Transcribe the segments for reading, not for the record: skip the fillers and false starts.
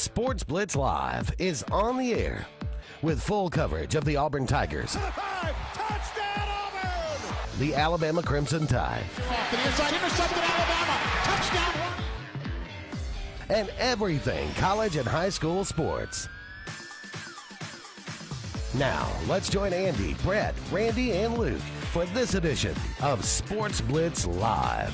Sports Blitz Live is on the air with full coverage of the Auburn Tigers, Touchdown Auburn! the Alabama Crimson Tide, Off to the inside, intercepted Alabama. Touchdown! and everything college and high school sports. Now, let's join Andy, Brett, Randy, and Luke for this edition of Sports Blitz Live.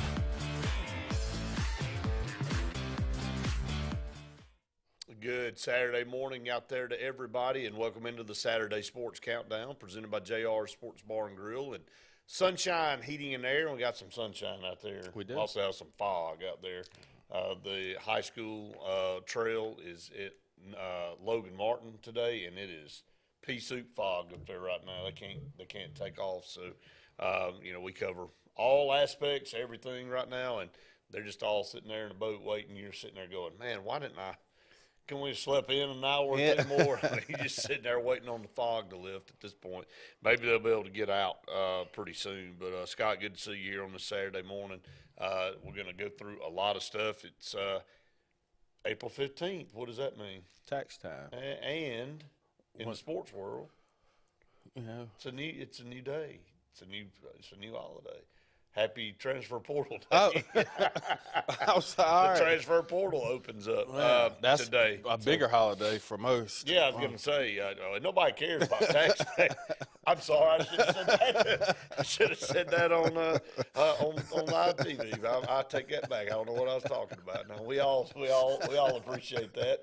Good Saturday morning out there to everybody, and welcome into the Saturday Sports Countdown presented by JR Sports Bar and Grill and Sunshine Heating and Air. We got some sunshine out there. We do. Also have some fog out there. The high school trail is at Logan Martin today, and it is pea soup fog up there right now. They can't take off. So, we cover all aspects, everything right now, and they're just all sitting there in a boat waiting. You're sitting there going, man, why didn't I? Can we sleep in an hour or two more? I mean, you're just sitting there waiting on the fog to lift at this point. Maybe they'll be able to get out pretty soon. But, Scott, good to see you here on this Saturday morning. We're going to go through a lot of stuff. It's April 15th. What does that mean? Tax time. And in the sports world, it's a new day. It's a new holiday. Happy transfer portal day. Oh, I'm sorry. The transfer portal opens up that's today. A bigger holiday for most. Yeah, I was going to say, nobody cares about tax day. I'm sorry, I should have said that on live TV. I take that back. I don't know what I was talking about. No, we all appreciate that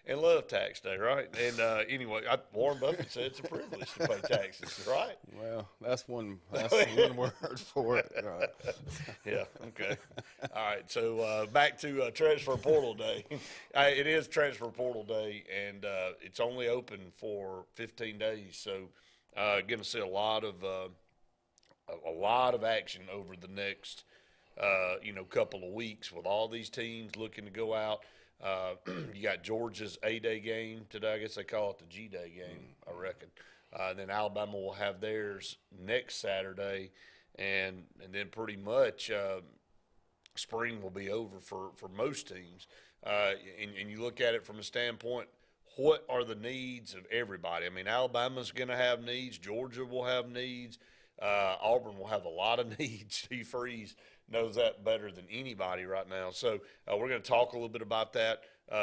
and love tax day, right? And anyway, Warren Buffett said it's a privilege to pay taxes, right? Well, that's one word for it. Right. Yeah. Okay. All right. So back to transfer portal day. It is transfer portal day, and it's only open for 15 days. So going to see a lot of action over the next couple of weeks with all these teams looking to go out. You got Georgia's A-Day game today. I guess they call it the G-Day game, I reckon. And then Alabama will have theirs next Saturday. And then pretty much spring will be over for most teams. And you look at it from a standpoint, what are the needs of everybody? I mean, Alabama's going to have needs. Georgia will have needs. Auburn will have a lot of needs. Steve Freeze knows that better than anybody right now. So we're going to talk a little bit about that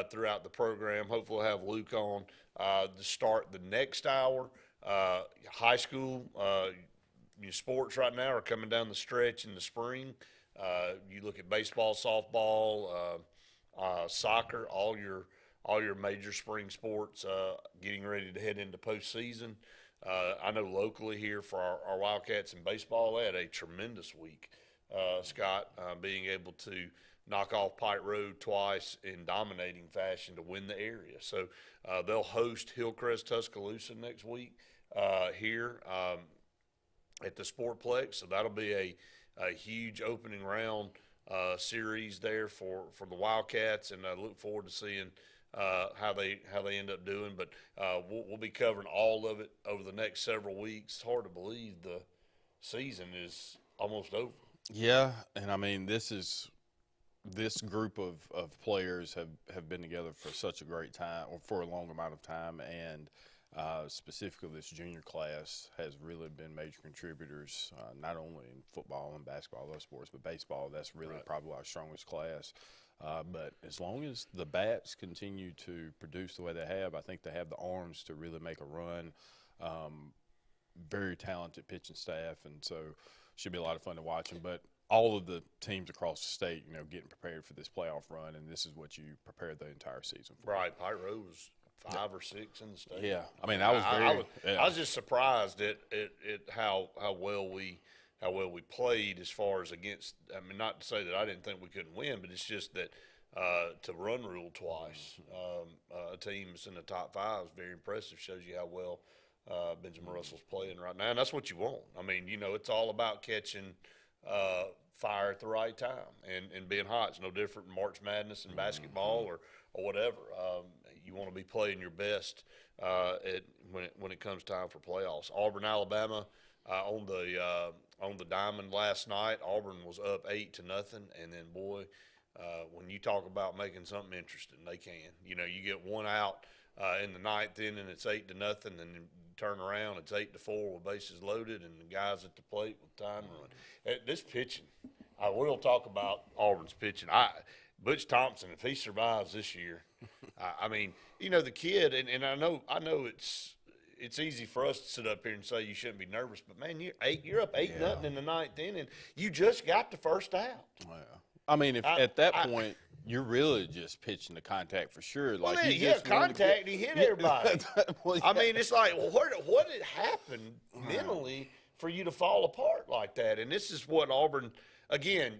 throughout the program. Hopefully we'll have Luke on to start the next hour. High school sports right now are coming down the stretch in the spring. You look at baseball, softball, soccer, all your major spring sports getting ready to head into postseason. I know locally here for our Wildcats in baseball, they had a tremendous week, Scott, being able to knock off Pike Road twice in dominating fashion to win the area. So they'll host Hillcrest Tuscaloosa next week here at the Sportplex, so that'll be a huge opening round series there for the Wildcats, and I look forward to seeing how they end up doing. But we'll be covering all of it over the next several weeks. It's hard to believe the season is almost over. Yeah, and I mean this group of players have been together for such a great time, or for a long amount of time, and specifically this junior class has really been major contributors, not only in football and basketball, those sports, but baseball. That's really probably our strongest class. But as long as the bats continue to produce the way they have, I think they have the arms to really make a run. Very talented pitching staff, and so should be a lot of fun to watch them. But all of the teams across the state, getting prepared for this playoff run, and this is what you prepare the entire season for. Right, Pike Road was 5 or 6 in the state. Yeah, I mean, I was just surprised at how well we played as far as against. I mean, not to say that I didn't think we couldn't win, but it's just that to run rule twice, a team that's in the top 5 is very impressive. Shows you how well Benjamin Russell's playing right now, and that's what you want. I mean, it's all about catching fire at the right time and being hot. It's no different in March Madness in basketball or whatever. You want to be playing your best when it comes time for playoffs. Auburn, Alabama, on the diamond last night. Auburn was up 8-0, and then boy, when you talk about making something interesting, they can. You know, you get one out in the ninth inning, it's 8-0, and then you turn around, it's 8-4 with bases loaded, and the guys at the plate with time to run. This pitching, I will talk about Auburn's pitching. Butch Thompson, if he survives this year, I mean, you know, the kid, and I know it's easy for us to sit up here and say you shouldn't be nervous, but man, you're up 8-0 in the ninth inning. You just got the first out. Well, I mean, if at that point you're really just pitching the contact for sure. Well, like he had contact. He hit everybody. Well, yeah. I mean, it's like, well, what had happened mentally for you to fall apart like that? And this is what Auburn, again,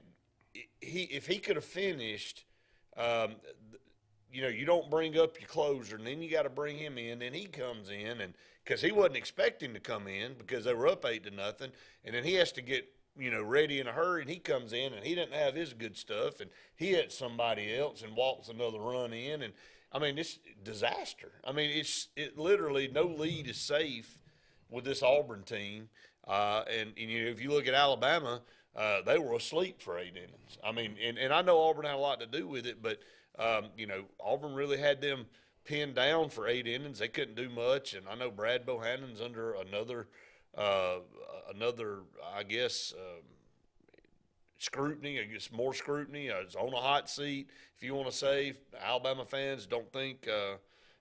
if he could have finished, you know, you don't bring up your closer, and then you got to bring him in. Then he comes in, and because he wasn't expecting to come in because they were up 8-0, and then he has to get, you know, ready in a hurry, and he comes in, and he doesn't have his good stuff, and he hits somebody else and walks another run in, and I mean, it's disaster. I mean, it literally no lead is safe with this Auburn team, and you know, if you look at Alabama, they were asleep for 8 innings. I mean, and I know Auburn had a lot to do with it, but you know, Auburn really had them pinned down for 8 innings. They couldn't do much, and I know Brad Bohannon's under another, I guess, scrutiny. I guess more scrutiny. He's on a hot seat. If you want to say, Alabama fans don't think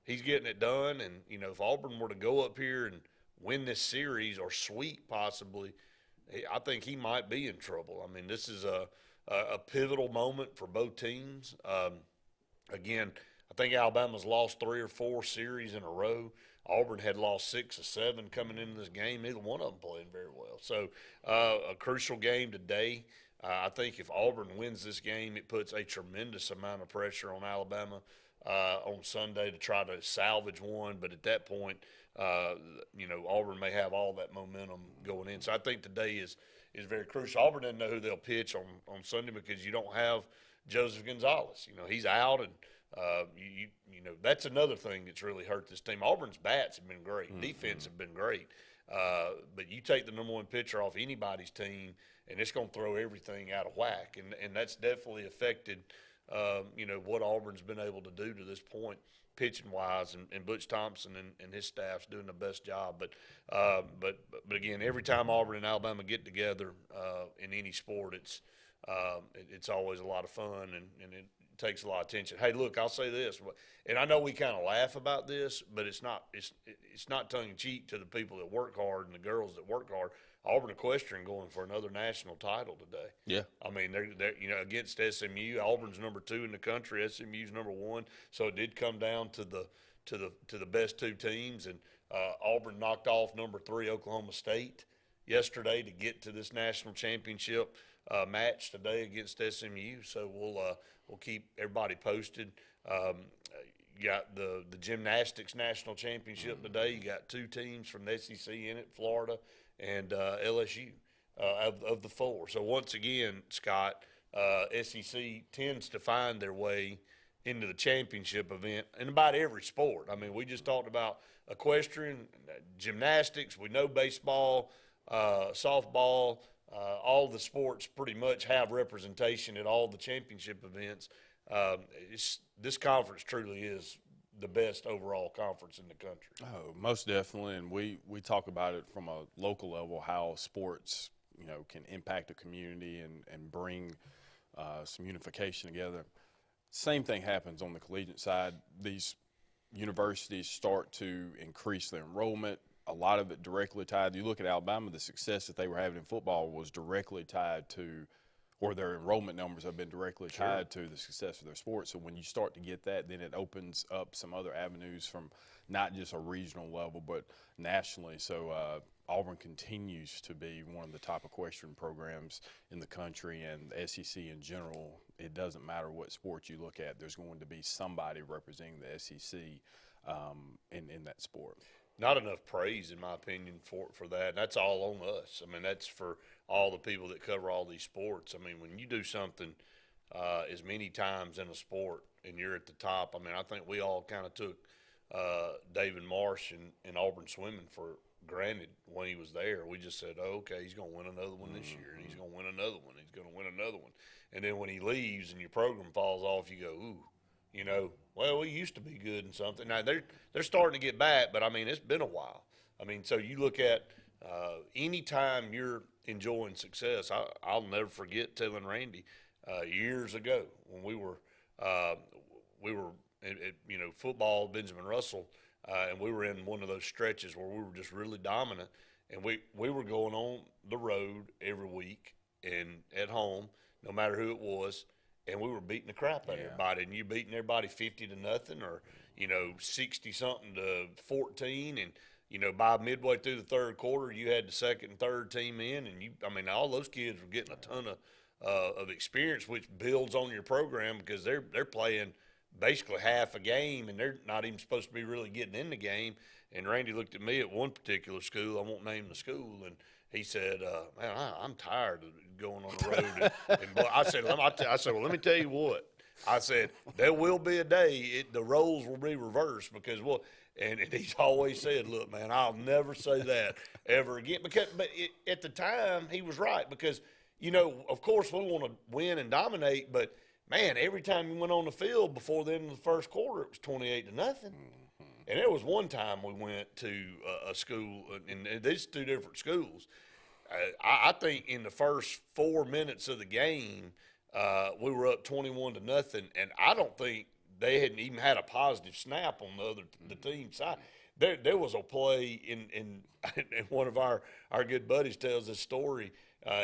he's getting it done, and you know, if Auburn were to go up here and win this series or sweep possibly, I think he might be in trouble. I mean, this is a pivotal moment for both teams. Again, I think Alabama's lost 3 or 4 series in a row. Auburn had lost 6 or 7 coming into this game. Neither one of them playing very well. So a crucial game today. I think if Auburn wins this game, it puts a tremendous amount of pressure on Alabama on Sunday to try to salvage one. But at that point, you know, Auburn may have all that momentum going in. So I think today is very crucial. Auburn doesn't know who they'll pitch on Sunday because you don't have Joseph Gonzalez. You know, he's out, and you know, that's another thing that's really hurt this team. Auburn's bats have been great. Defense have been great. But you take the number one pitcher off anybody's team, and it's going to throw everything out of whack. And that's definitely affected, you know, what Auburn's been able to do to this point, pitching-wise, and Butch Thompson and his staff's doing the best job. But again, every time Auburn and Alabama get together in any sport, it's always a lot of fun, and it takes a lot of attention. Hey, look, I'll say this, and I know we kind of laugh about this, but it's not tongue-in-cheek to the people that work hard and the girls that work hard. Auburn Equestrian going for another national title today. Yeah. I mean, they're you know, against SMU. Auburn's number 2 in the country. SMU's number 1. So it did come down to the best 2 teams, and Auburn knocked off number 3 Oklahoma State yesterday to get to this national championship match today against SMU. So we'll keep everybody posted. You got the gymnastics national championship today. You got 2 teams from the SEC in it, Florida and LSU, of the 4. So once again, Scott, SEC tends to find their way into the championship event in about every sport. I mean, we just talked about equestrian, gymnastics. We know baseball, softball. All the sports pretty much have representation at all the championship events. This conference truly is the best overall conference in the country. Oh, most definitely, and we talk about it from a local level, how sports, you know, can impact a community and bring some unification together. Same thing happens on the collegiate side. These universities start to increase their enrollment. A lot of it directly tied. You look at Alabama, the success that they were having in football was directly tied to, or their enrollment numbers have been directly tied to the success of their sports. So when you start to get that, then it opens up some other avenues from not just a regional level, but nationally. So Auburn continues to be one of the top equestrian programs in the country, and the SEC in general. It doesn't matter what sport you look at, there's going to be somebody representing the SEC in that sport. Not enough praise, in my opinion, for that. That's all on us. I mean, that's for all the people that cover all these sports. I mean, when you do something as many times in a sport and you're at the top, I mean, I think we all kind of took David Marsh and Auburn swimming for granted, when he was there, we just said, oh, okay, he's going to win another one this year, and he's going to win another one, he's going to win another one. And then when he leaves and your program falls off, you go, ooh, you know, well, we used to be good in something. Now, they're starting to get back, but, I mean, it's been a while. I mean, so you look at any time you're enjoying success, I'll never forget telling Randy years ago when we were at you know, football, Benjamin Russell, and we were in one of those stretches where we were just really dominant, and we were going on the road every week and at home, no matter who it was, and we were beating the crap out of everybody, and you beating everybody 50-0 or, you know, 60-something to 14, and, you know, by midway through the third quarter, you had the second and third team in, and I mean, all those kids were getting a ton of experience, which builds on your program because they're playing basically half a game, and they're not even supposed to be really getting in the game. And Randy looked at me at one particular school, I won't name the school, and he said, man, I'm tired of going on the road. And I said, well, let me tell you what. I said, there will be a day the roles will be reversed because and he's always said, look, man, I'll never say that ever again. But at the time, he was right because, you know, of course we want to win and dominate, but, man, every time you went on the field before the end of the first quarter, it was 28-0. Mm-hmm. And there was one time we went to a school, and these two different schools. I think in the first 4 minutes of the game, we were up 21-0, and I don't think they hadn't even had a positive snap on the team side. There was a play in one of our good buddies tells this story.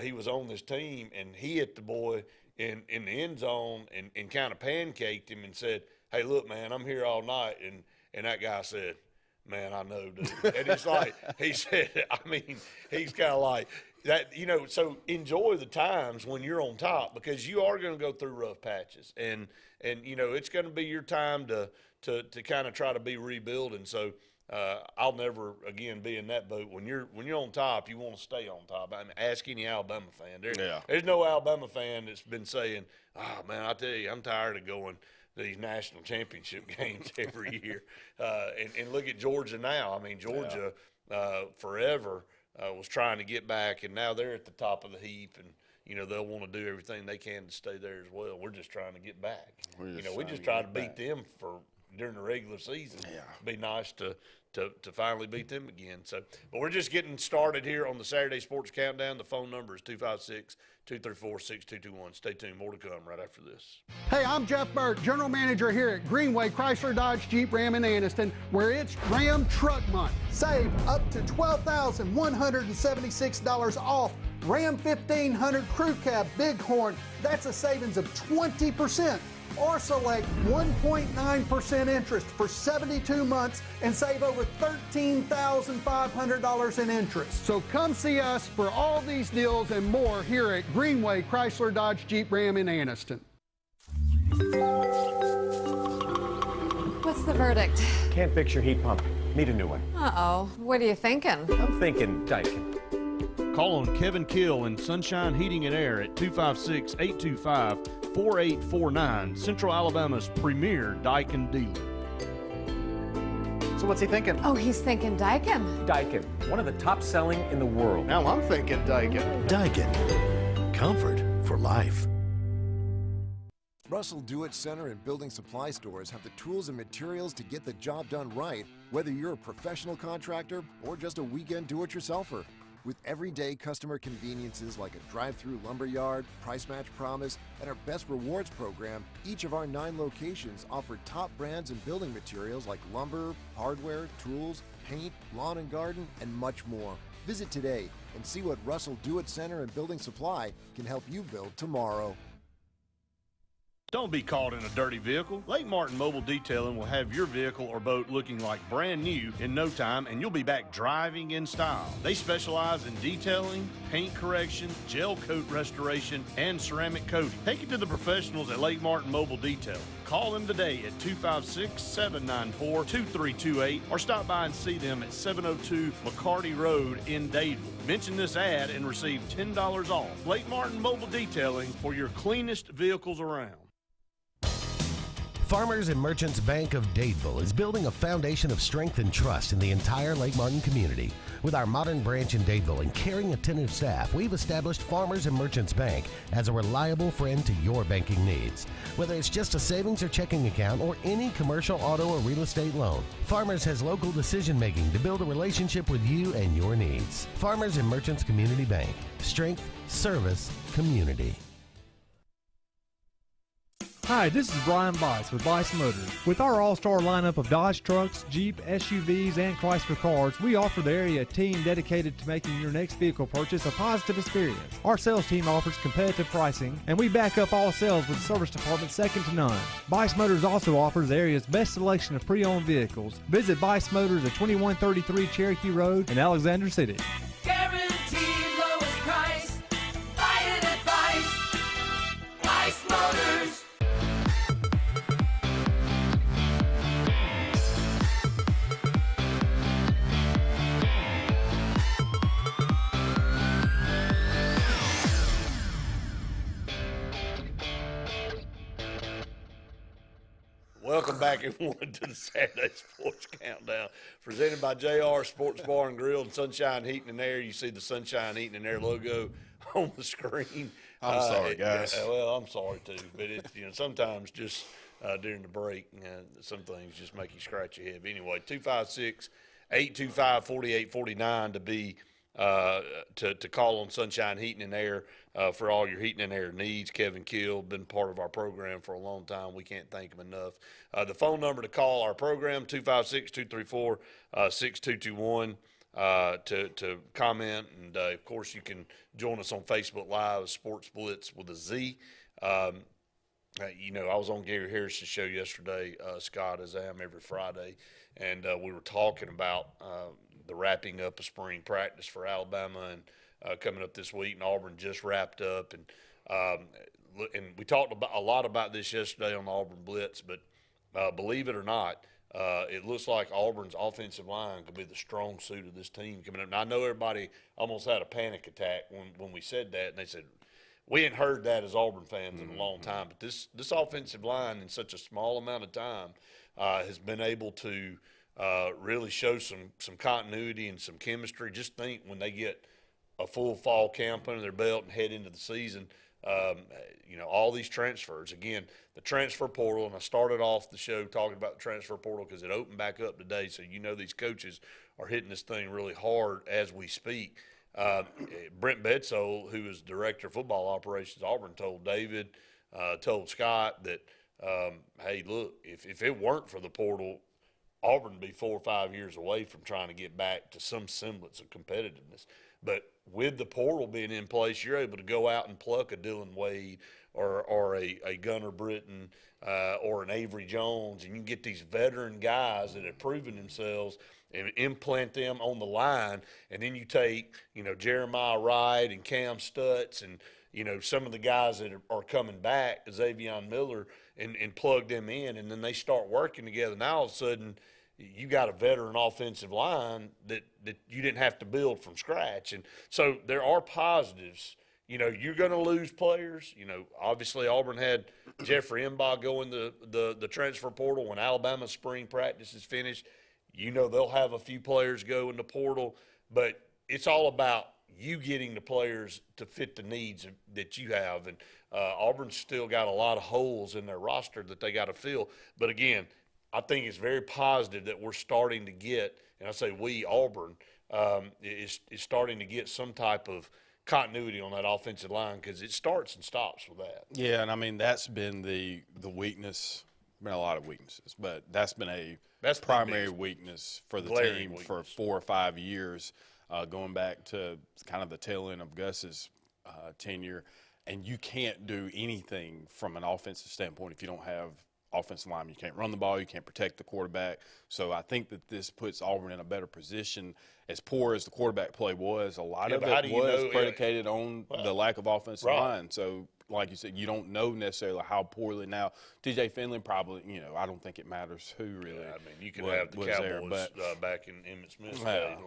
He was on this team, and he hit the boy in the end zone and kind of pancaked him and said, hey, look, man, I'm here all night. And that guy said, man, I know, dude. And it's like, he said, I mean, he's kind of like that, you know, so enjoy the times when you're on top because you are going to go through rough patches. And you know, it's going to be your time to kind of try to be rebuilding. So I'll never, again, be in that boat. When you're on top, you want to stay on top. I mean, ask any Alabama fan. There's no Alabama fan that's been saying, oh, man, I tell you, I'm tired of going – these national championship games every year. And look at Georgia now. I mean, Georgia forever was trying to get back, and now they're at the top of the heap, and, you know, they'll want to do everything they can to stay there as well. We're just trying to get back. We just try to beat them during the regular season. Yeah. It'd be nice to finally beat them again. So, but we're just getting started here on the Saturday Sports Countdown. The phone number is 256-234-6221. Stay tuned. More to come right after this. Hey, I'm Jeff Burke, General Manager here at Greenway Chrysler Dodge Jeep Ram in Anniston, where it's Ram Truck Month. Save up to $12,176 off Ram 1500 Crew Cab Bighorn. That's a savings of 20%. Or select 1.9% interest for 72 months and save over $13,500 in interest. So come see us for all these deals and more here at Greenway Chrysler Dodge Jeep Ram in Anniston. What's the verdict? Can't fix your heat pump. Need a new one. Uh-oh. What are you thinking? I'm thinking Daikin. Call on Kevin Kill in Sunshine Heating and Air at 256-825-4849, Central Alabama's premier Daikin dealer. So what's he thinking? Oh, he's thinking Daikin. Daikin, one of the top selling in the world. Now I'm thinking Daikin. Daikin, comfort for life. Russell Do-It Center and building supply stores have the tools and materials to get the job done right, whether you're a professional contractor or just a weekend do-it-yourselfer. With everyday customer conveniences like a drive-through lumberyard, price match promise, and our Best Rewards program, each of our 9 locations offer top brands and building materials like lumber, hardware, tools, paint, lawn and garden, and much more. Visit today and see what Russell Do-It Center and Building Supply can help you build tomorrow. Don't be caught in a dirty vehicle. Lake Martin Mobile Detailing will have your vehicle or boat looking like brand new in no time, and you'll be back driving in style. They specialize in detailing, paint correction, gel coat restoration, and ceramic coating. Take it to the professionals at Lake Martin Mobile Detailing. Call them today at 256-794-2328 or stop by and see them at 702 McCarty Road in Dadeville. Mention this ad and receive $10 off. Lake Martin Mobile Detailing for your cleanest vehicles around. Farmers and Merchants Bank of Dadeville is building a foundation of strength and trust in the entire Lake Martin community. With our modern branch in Dadeville and caring, attentive staff, we've established Farmers and Merchants Bank as a reliable friend to your banking needs. Whether it's just a savings or checking account or any commercial, auto, or real estate loan, Farmers has local decision-making to build a relationship with you and your needs. Farmers and Merchants Community Bank. Strength, service, community. Hi, this is Brian Bice with Bice Motors. With our all-star lineup of Dodge trucks, Jeep, SUVs, and Chrysler cars, we offer the area a team dedicated to making your next vehicle purchase a positive experience. Our sales team offers competitive pricing, and we back up all sales with a service department second to none. Bice Motors also offers the area's best selection of pre-owned vehicles. Visit Bice Motors at 2133 Cherokee Road in Alexander City. Guaranteed lowest price. Buy it at Bice. Bice Motors. Welcome back, everyone, to the Saturday Sports Countdown, presented by JR Sports Bar and Grill and Sunshine Heating and Air. You see the Sunshine Heating and Air logo on the screen. I'm sorry, guys. Well, I'm sorry too, but sometimes just during the break, some things just make you scratch your head. But anyway, 256-825-4849 to be to call on Sunshine Heating and Air for all your heating and air needs. Kevin Kill, been part of our program for a long time. We can't thank him enough. The phone number to call our program, 256-234-6221, to comment. And, of course, you can join us on Facebook Live, Sports Blitz with a Z. I was on Gary Harris's show yesterday, Scott, as I am every Friday, and we were talking about the wrapping up of spring practice for Alabama and coming up this week, and Auburn just wrapped up. And we talked a lot about this yesterday on the Auburn Blitz, but believe it or not, it looks like Auburn's offensive line could be the strong suit of this team coming up. Now, I know everybody almost had a panic attack when we said that, and they said, we hadn't heard that as Auburn fans in a long time, but this offensive line in such a small amount of time has been able to really show some continuity and some chemistry. Just think when they get a full fall camp under their belt and head into the season, all these transfers. Again, the transfer portal, and I started off the show talking about the transfer portal because it opened back up today, so these coaches are hitting this thing really hard as we speak. Brent Bedsoe, who is director of football operations at Auburn, told David, told Scott that, hey, look, if it weren't for the portal, Auburn would be 4 or 5 years away from trying to get back to some semblance of competitiveness. But with the portal being in place, you're able to go out and pluck a Dylan Wade or a Gunnar Britton or an Avery Jones, and you can get these veteran guys that have proven themselves and implant them on the line. And then you take, Jeremiah Wright and Cam Stutz and, some of the guys that are coming back, Xavion Miller, and plug them in, and then they start working together. Now all of a sudden you got a veteran offensive line that you didn't have to build from scratch. And so there are positives. You're going to lose players. Obviously Auburn had Jeffrey Embaugh go in the transfer portal when Alabama's spring practice is finished. They'll have a few players go in the portal, but it's all about you getting the players to fit the needs that you have. And Auburn's still got a lot of holes in their roster that they got to fill. But again, I think it's very positive that we're starting to get, and I say we, Auburn, is starting to get some type of continuity on that offensive line, because it starts and stops with that. Yeah, and that's been the weakness. Been a lot of weaknesses, but that's been that's primary weakness for the team for 4 or 5 years, going back to kind of the tail end of Gus's tenure. And you can't do anything from an offensive standpoint if you don't have offensive line. You can't run the ball. You can't protect the quarterback. So I think that this puts Auburn in a better position. As poor as the quarterback play was, a lot of it was predicated on the lack of offensive line. So, like you said, you don't know necessarily how poorly. Now, TJ Finley probably, I don't think it matters who really. Yeah, you could have the Cowboys back in Emmitt Smith's line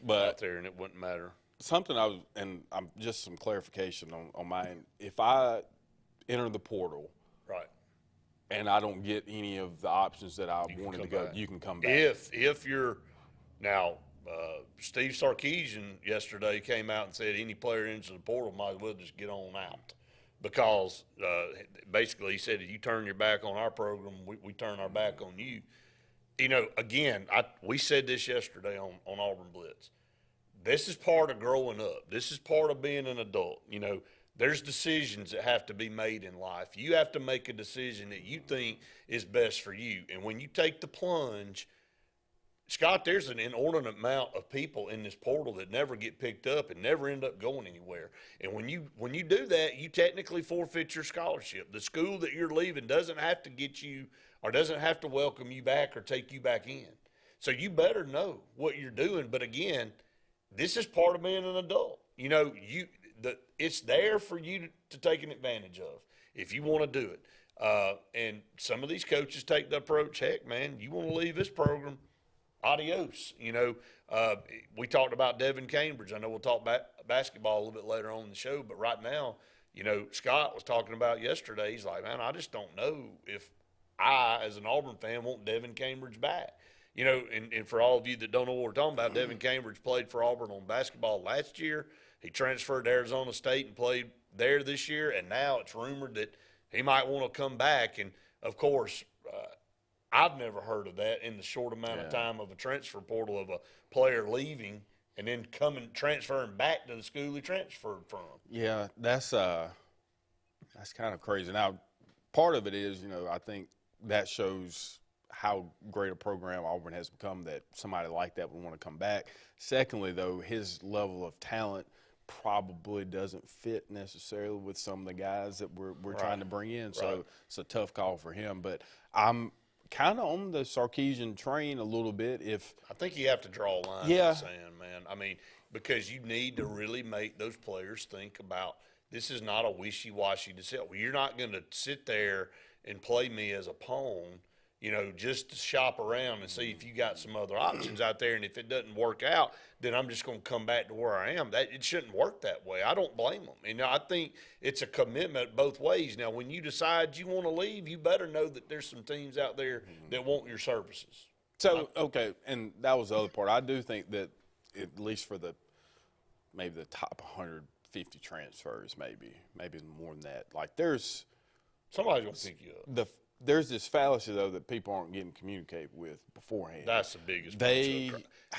out there, and it wouldn't matter. Something I'm just some clarification on my end. If I enter the portal, right, and I don't get any of the options that I wanted to go, you can come back. If you're now, Steve Sarkisian yesterday came out and said any player into the portal might as well just get on out, because basically he said if you turn your back on our program, we turn our back on you. You know, again, we said this yesterday on Auburn Blitz. This is part of growing up. This is part of being an adult. You know, there's decisions that have to be made in life. You have to make a decision that you think is best for you. And when you take the plunge, Scott, there's an inordinate amount of people in this portal that never get picked up and never end up going anywhere. And when you do that, you technically forfeit your scholarship. The school that you're leaving doesn't have to get you or doesn't have to welcome you back or take you back in. So you better know what you're doing. But again, this is part of being an adult. You know, it's there for you to take an advantage of if you want to do it. And some of these coaches take the approach, heck, man, you want to leave this program, adios. You know, we talked about Devin Cambridge. I know we'll talk basketball a little bit later on in the show, but right now, you know, Scott was talking about yesterday. He's like, man, I just don't know if I, as an Auburn fan, want Devin Cambridge back. You know, and for all of you that don't know what we're talking about, Devin Cambridge played for Auburn on basketball last year. He transferred to Arizona State and played there this year, and now it's rumored that he might want to come back. And, of course, I've never heard of that in the short amount of time of a transfer portal of a player leaving and then transferring back to the school he transferred from. Yeah, that's kind of crazy. Now, part of it is, you know, I think that shows how great a program Auburn has become that somebody like that would want to come back. Secondly, though, his level of talent probably doesn't fit necessarily with some of the guys that we're trying to bring in. So it's a tough call for him. But I'm kind of on the Sarkisian train a little bit. I think you have to draw a line in the sand, man. I mean, because you need to really make those players think about this is not a wishy-washy decision. You're not going to sit there and play me as a pawn, you know, just to shop around and see if you got some other options out there. And if it doesn't work out, then I'm just going to come back to where I am. It shouldn't work that way. I don't blame them. And I think it's a commitment both ways. Now, when you decide you want to leave, you better know that there's some teams out there that want your services. So, okay, and that was the other part. I do think that at least for maybe the top 150 transfers, maybe more than that. Like somebody's going to pick you up. There's this fallacy, though, that people aren't getting communicated with beforehand. That's the biggest.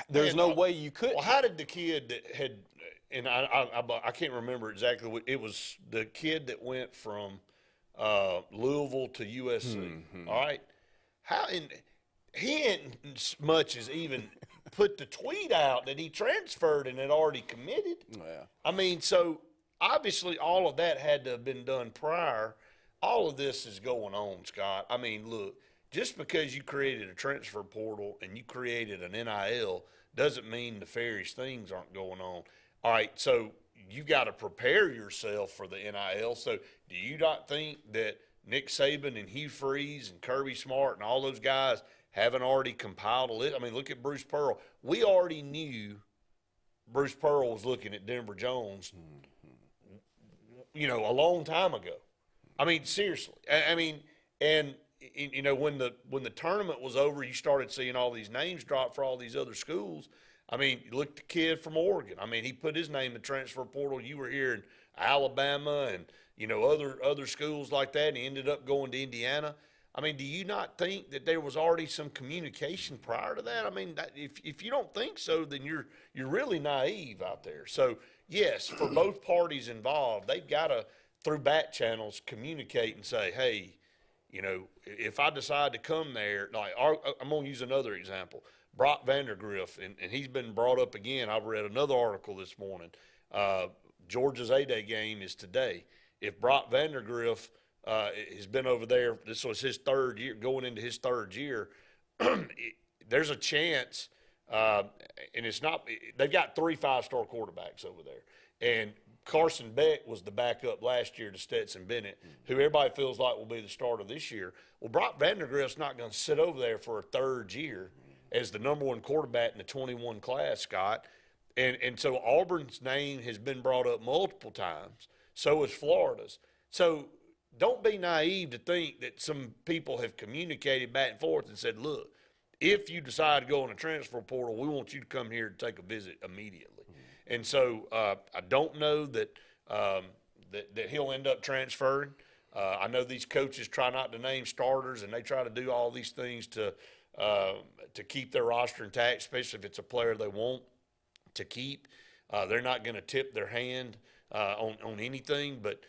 There's no way you could. Well, how did the kid that had, and I can't remember exactly what it was, the kid that went from Louisville to USC. All right, he hadn't as much as even put the tweet out that he transferred and had already committed. Yeah. I mean, so obviously all of that had to have been done prior. All of this is going on, Scott. I mean, look, just because you created a transfer portal and you created an NIL doesn't mean nefarious things aren't going on. All right, so you got to prepare yourself for the NIL. So do you not think that Nick Saban and Hugh Freeze and Kirby Smart and all those guys haven't already compiled a list? I mean, look at Bruce Pearl. We already knew Bruce Pearl was looking at Denver Jones, you know, a long time ago. I mean, seriously. I mean, and you know, when the tournament was over, you started seeing all these names drop for all these other schools. I mean, look at the kid from Oregon. I mean, he put his name in the transfer portal. You were here in Alabama and, you know, other schools like that, and he ended up going to Indiana. I mean, do you not think that there was already some communication prior to that? I mean, if you don't think so, then you're really naive out there. So, yes, for both parties involved, they've got to, through back channels, communicate and say, hey, you know, if I decide to come there, like I'm going to use another example. Brock Vandergriff, and he's been brought up again. I've read another article this morning. Georgia's A-Day game is today. If Brock Vandergriff has been over there, this was his third year, going into his third year, there's a chance, and it's not – they've got 3 5-star quarterbacks over there. And Carson Beck was the backup last year to Stetson Bennett, who everybody feels like will be the starter this year. Well, Brock Vandergriff's not going to sit over there for a third year as the number one quarterback in the 21 class, Scott. And so Auburn's name has been brought up multiple times. So is Florida's. So don't be naive to think that some people have communicated back and forth and said, look, if you decide to go in a transfer portal, we want you to come here and take a visit immediately. And so I don't know that that he'll end up transferring. I know these coaches try not to name starters, and they try to do all these things to keep their roster intact, especially if it's a player they want to keep. They're not going to tip their hand on anything, but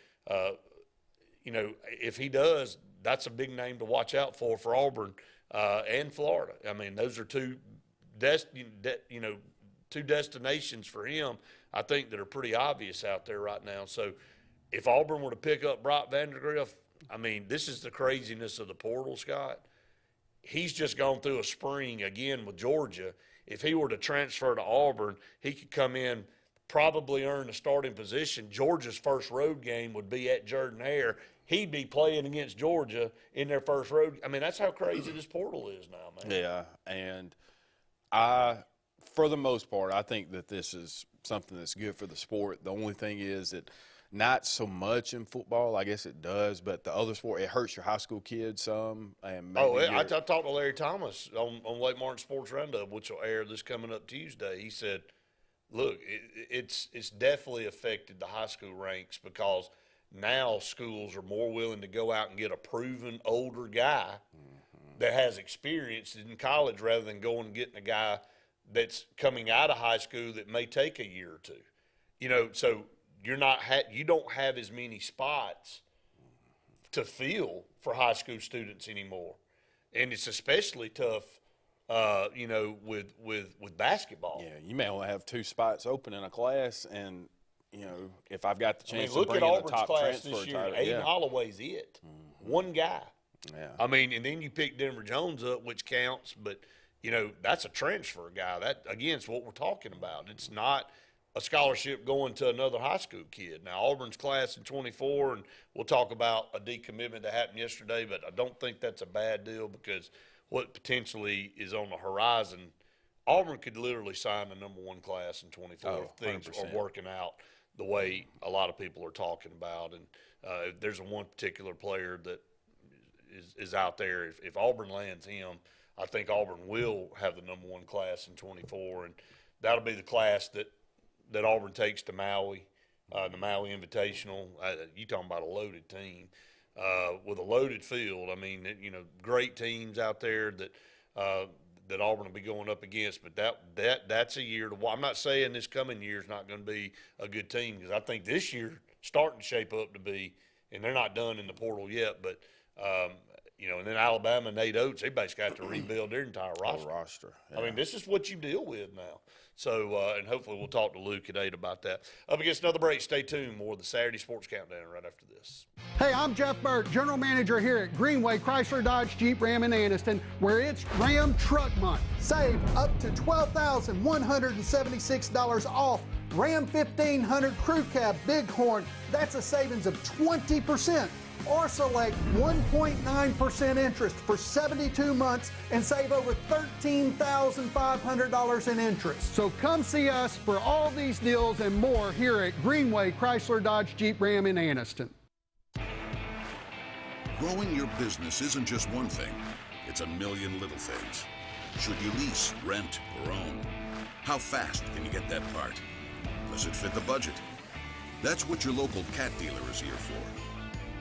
you know, if he does, that's a big name to watch out for Auburn and Florida. I mean, those are two destinations for him, I think, that are pretty obvious out there right now. So if Auburn were to pick up Brock Vandagriff, I mean, this is the craziness of the portal, Scott. He's just gone through a spring again with Georgia. If he were to transfer to Auburn, he could come in, probably earn a starting position. Georgia's first road game would be at Jordan-Hare. He'd be playing against Georgia in their first road. I mean, that's how crazy this portal is now, man. Yeah, and for the most part, I think that this is something that's good for the sport. The only thing is that not so much in football. I guess it does, but the other sport, it hurts your high school kids some. And I talked to Larry Thomas on Lake Martin Sports Roundup, which will air this coming up Tuesday. He said, look, it's definitely affected the high school ranks because now schools are more willing to go out and get a proven older guy that has experience in college rather than going and getting a guy that's coming out of high school that may take a year or two. You know, so you don't have as many spots to fill for high school students anymore. And it's especially tough you know, with basketball. Yeah, you may only have 2 spots open in a class, and you know, if I've got the chance look to bring at in Auburn's the top class transfer this year. title, Aiden Holloway's it. One guy. Yeah. I mean, and then you pick Denver Jones up, which counts, but you know, that's a transfer guy. That again is what we're talking about. It's not a scholarship going to another high school kid. Now Auburn's class in 24, and we'll talk about a decommitment that happened yesterday, but I don't think that's a bad deal because what potentially is on the horizon, Auburn could literally sign the number 1 class in 24 if things 100%. are working out the way a lot of people are talking about. And there's one particular player that is out there. If Auburn lands him, I think Auburn will have the number 1 class in 24, and that'll be the class that Auburn takes to Maui, the Maui Invitational. You talking about a loaded team. With a loaded field, I mean, you know, great teams out there that Auburn will be going up against. But that's a year to watch. I'm not saying this coming year is not going to be a good team because I think this year starting to shape up to be, and they're not done in the portal yet. But you know, and then Alabama, Nate Oates, they basically have to rebuild their entire roster. Yeah. I mean, this is what you deal with now. So, and hopefully we'll talk to Luke at 8 about that. Up against another break. Stay tuned. More of the Saturday Sports Countdown right after this. Hey, I'm Jeff Burt, General Manager here at Greenway Chrysler Dodge Jeep Ram in Anniston, where it's Ram Truck Month. Save up to $12,176 off Ram 1500 Crew Cab Bighorn. That's a savings of 20%. Or select 1.9% interest for 72 months and save over $13,500 in interest. So come see us for all these deals and more here at Greenway Chrysler Dodge Jeep Ram in Anniston. Growing your business isn't just one thing, it's a million little things. Should you lease, rent, or own? How fast can you get that part? Does it fit the budget? That's what your local Cat dealer is here for.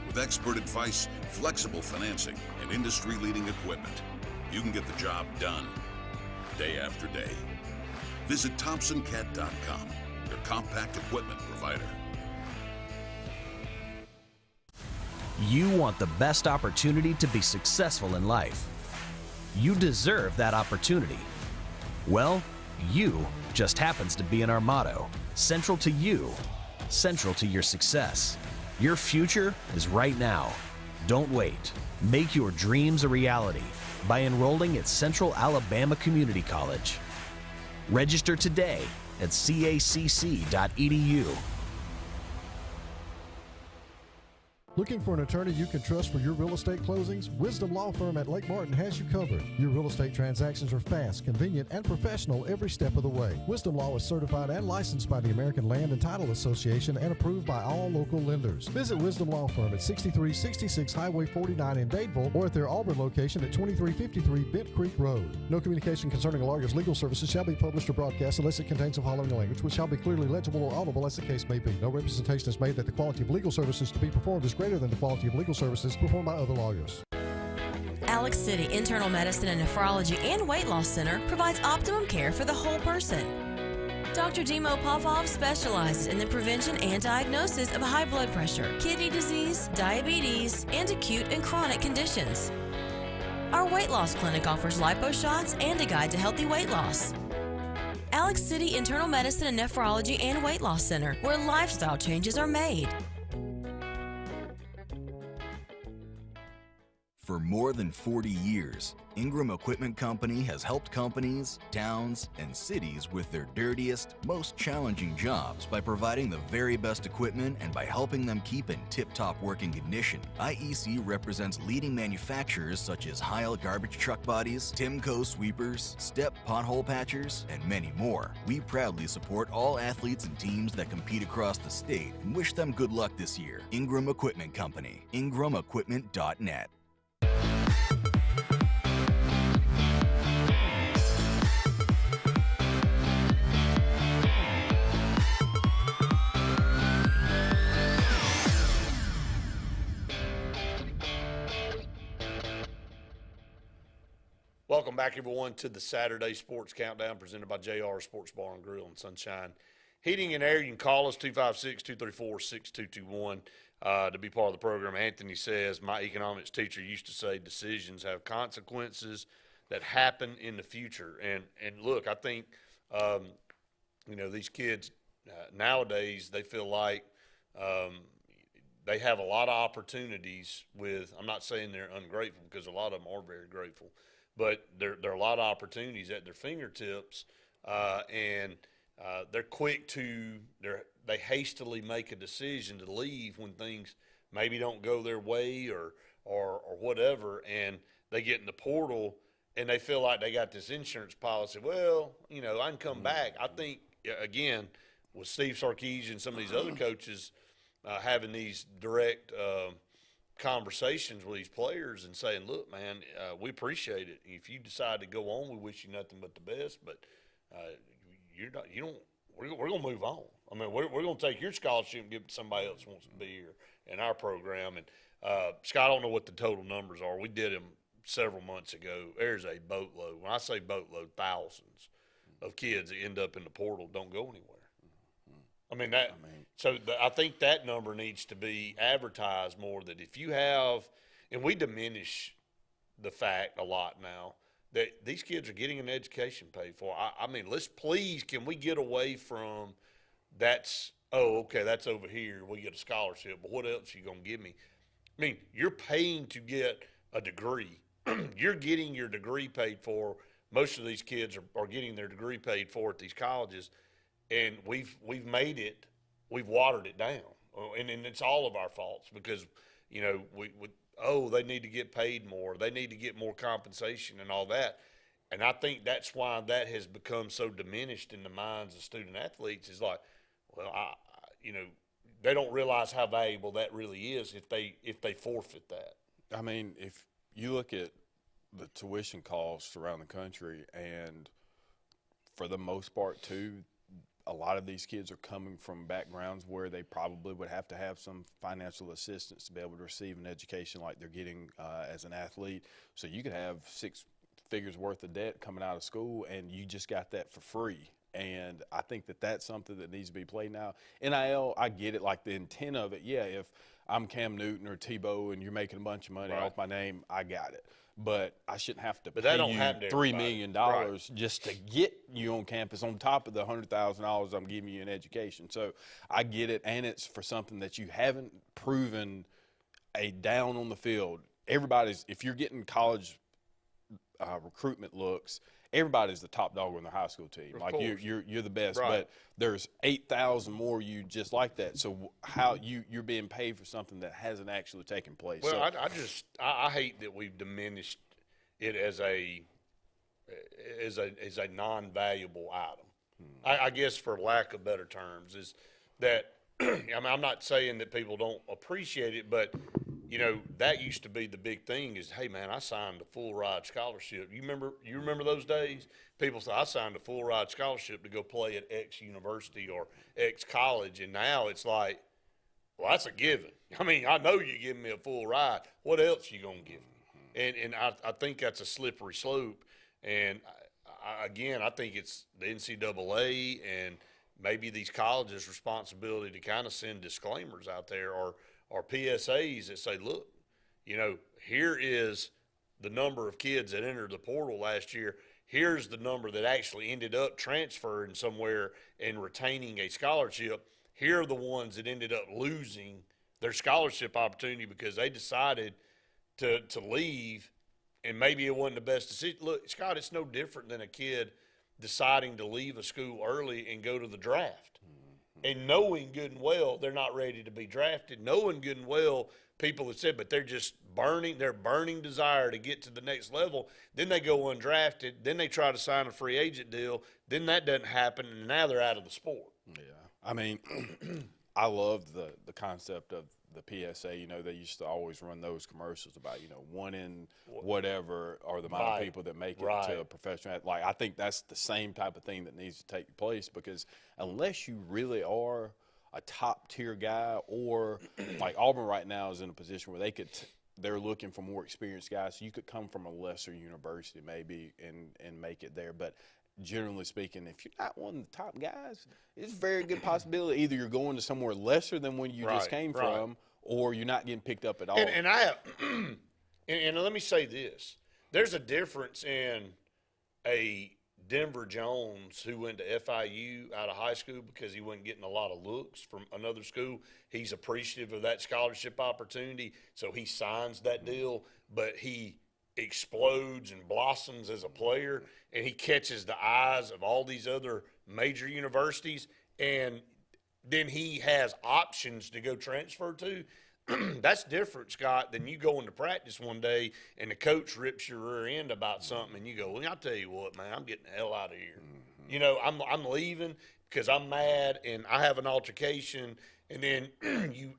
With expert advice, flexible financing, and industry-leading equipment, you can get the job done day after day. Visit ThompsonCat.com, your compact equipment provider. You want the best opportunity to be successful in life. You deserve that opportunity. Well, you just happens to be in our motto, central to you, central to your success. Your future is right now. Don't wait. Make your dreams a reality by enrolling at Central Alabama Community College. Register today at cacc.edu. Looking for an attorney you can trust for your real estate closings? Wisdom Law Firm at Lake Martin has you covered. Your real estate transactions are fast, convenient, and professional every step of the way. Wisdom Law is certified and licensed by the American Land and Title Association and approved by all local lenders. Visit Wisdom Law Firm at 6366 Highway 49 in Dadeville or at their Auburn location at 2353 Bent Creek Road. No communication concerning a lawyer's legal services shall be published or broadcast unless it contains the following language, which shall be clearly legible or audible as the case may be. No representation is made that the quality of legal services to be performed is greater than the quality of legal services performed by other lawyers. Alex City Internal Medicine and Nephrology and Weight Loss Center provides optimum care for the whole person. Dr. Dimo Popov specializes in the prevention and diagnosis of high blood pressure, kidney disease, diabetes, and acute and chronic conditions. Our weight loss clinic offers lipo shots and a guide to healthy weight loss. Alex City Internal Medicine and Nephrology and Weight Loss Center, where lifestyle changes are made. For more than 40 years, Ingram Equipment Company has helped companies, towns, and cities with their dirtiest, most challenging jobs by providing the very best equipment and by helping them keep in tip-top working condition. IEC represents leading manufacturers such as Heil garbage truck bodies, Timco sweepers, Step pothole patchers, and many more. We proudly support all athletes and teams that compete across the state and wish them good luck this year. Ingram Equipment Company, ingramequipment.net. Welcome back, everyone, to the Saturday Sports Countdown presented by JR Sports Bar and Grill and Sunshine Heating and Air. You can call us 256-234-6221 to be part of the program. Anthony says, my economics teacher used to say decisions have consequences that happen in the future. And look, I think, these kids nowadays, they feel like they have a lot of opportunities with, I'm not saying they're ungrateful because a lot of them are very grateful, but there are a lot of opportunities at their fingertips, and they're quick to they hastily make a decision to leave when things maybe don't go their way or whatever, and they get in the portal and they feel like they got this insurance policy. Well, I can come back. I think again with Steve Sarkisian and some of these other coaches having these direct conversations with these players and saying, look, man, we appreciate it. If you decide to go on, we wish you nothing but the best, but we're going to move on. I mean, we're going to take your scholarship and give it to somebody else who wants to be here in our program. And Scott, I don't know what the total numbers are. We did them several months ago. There's a boatload. When I say boatload, thousands of kids that end up in the portal don't go anywhere. I think that number needs to be advertised more, that if you have, and we diminish the fact a lot now, that these kids are getting an education paid for. Let's please, can we get away from that's over here, we get a scholarship, but what else are you going to give me? I mean, you're paying to get a degree. You're getting your degree paid for. Most of these kids are getting their degree paid for at these colleges. And we've watered it down, and it's all of our faults because, they need to get paid more, they need to get more compensation and all that, and I think that's why that has become so diminished in the minds of student athletes. Is like, well, they don't realize how valuable that really is if they forfeit that. I mean, if you look at the tuition costs around the country, and for the most part, too, a lot of these kids are coming from backgrounds where they probably would have to have some financial assistance to be able to receive an education like they're getting as an athlete. So you could have 6 figures worth of debt coming out of school, and you just got that for free. And I think that's something that needs to be played now. NIL, I get it, like the intent of it. Yeah, if I'm Cam Newton or Tebow and you're making a bunch of money off my name, I got it. But I shouldn't have to pay you $3 million just to get you on campus on top of the $100,000 I'm giving you in education. So I get it, and it's for something that you haven't proven a down on the field. If you're getting college recruitment looks, everybody's the top dog on the high school team. Of like course. you're the best, Right. but there's 8,000 more you just like that. So how you're being paid for something that hasn't actually taken place. Well, So, I hate that we've diminished it as a non-valuable item. I guess, for lack of better terms, is that I mean, I'm not saying that people don't appreciate it, but that used to be the big thing. Is, hey man, I signed a full ride scholarship. You remember those days? People say, I signed a full ride scholarship to go play at X university or X college, and now it's like, well, that's a given. I mean, I know you're giving me a full ride. What else you gonna give me? And I think that's a slippery slope. And again, I think it's the NCAA and maybe these colleges' responsibility to kind of send disclaimers out there or PSAs that say, look, here is the number of kids that entered the portal last year. Here's the number that actually ended up transferring somewhere and retaining a scholarship. Here are the ones that ended up losing their scholarship opportunity because they decided to leave, and maybe it wasn't the best decision. Look, Scott, it's no different than a kid deciding to leave a school early and go to the draft. And knowing good and well they're not ready to be drafted, knowing good and well people have said, but they're just their burning desire to get to the next level. Then they go undrafted, then they try to sign a free agent deal, then that doesn't happen, and now they're out of the sport. yeah, I mean, I love the concept of the PSA. They used to always run those commercials about, one in whatever are the amount of people that make it to a professional. Like, I think that's the same type of thing that needs to take place, because unless you really are a top tier guy, or like Auburn right now is in a position where they're looking for more experienced guys. So you could come from a lesser university maybe and make it there. But generally speaking, if you're not one of the top guys, it's a very good possibility either you're going to somewhere lesser than when you just came from, or you're not getting picked up at all. And I have, and let me say this: there's a difference in a Denver Jones who went to FIU out of high school because he wasn't getting a lot of looks from another school. He's appreciative of that scholarship opportunity, so he signs that deal, but he explodes and blossoms as a player, and he catches the eyes of all these other major universities, and then he has options to go transfer to. That's different, Scott, than you go into practice one day and the coach rips your rear end about something, and you go, well, I'll tell you what, man, I'm getting the hell out of here. I'm leaving because I'm mad and I have an altercation, and then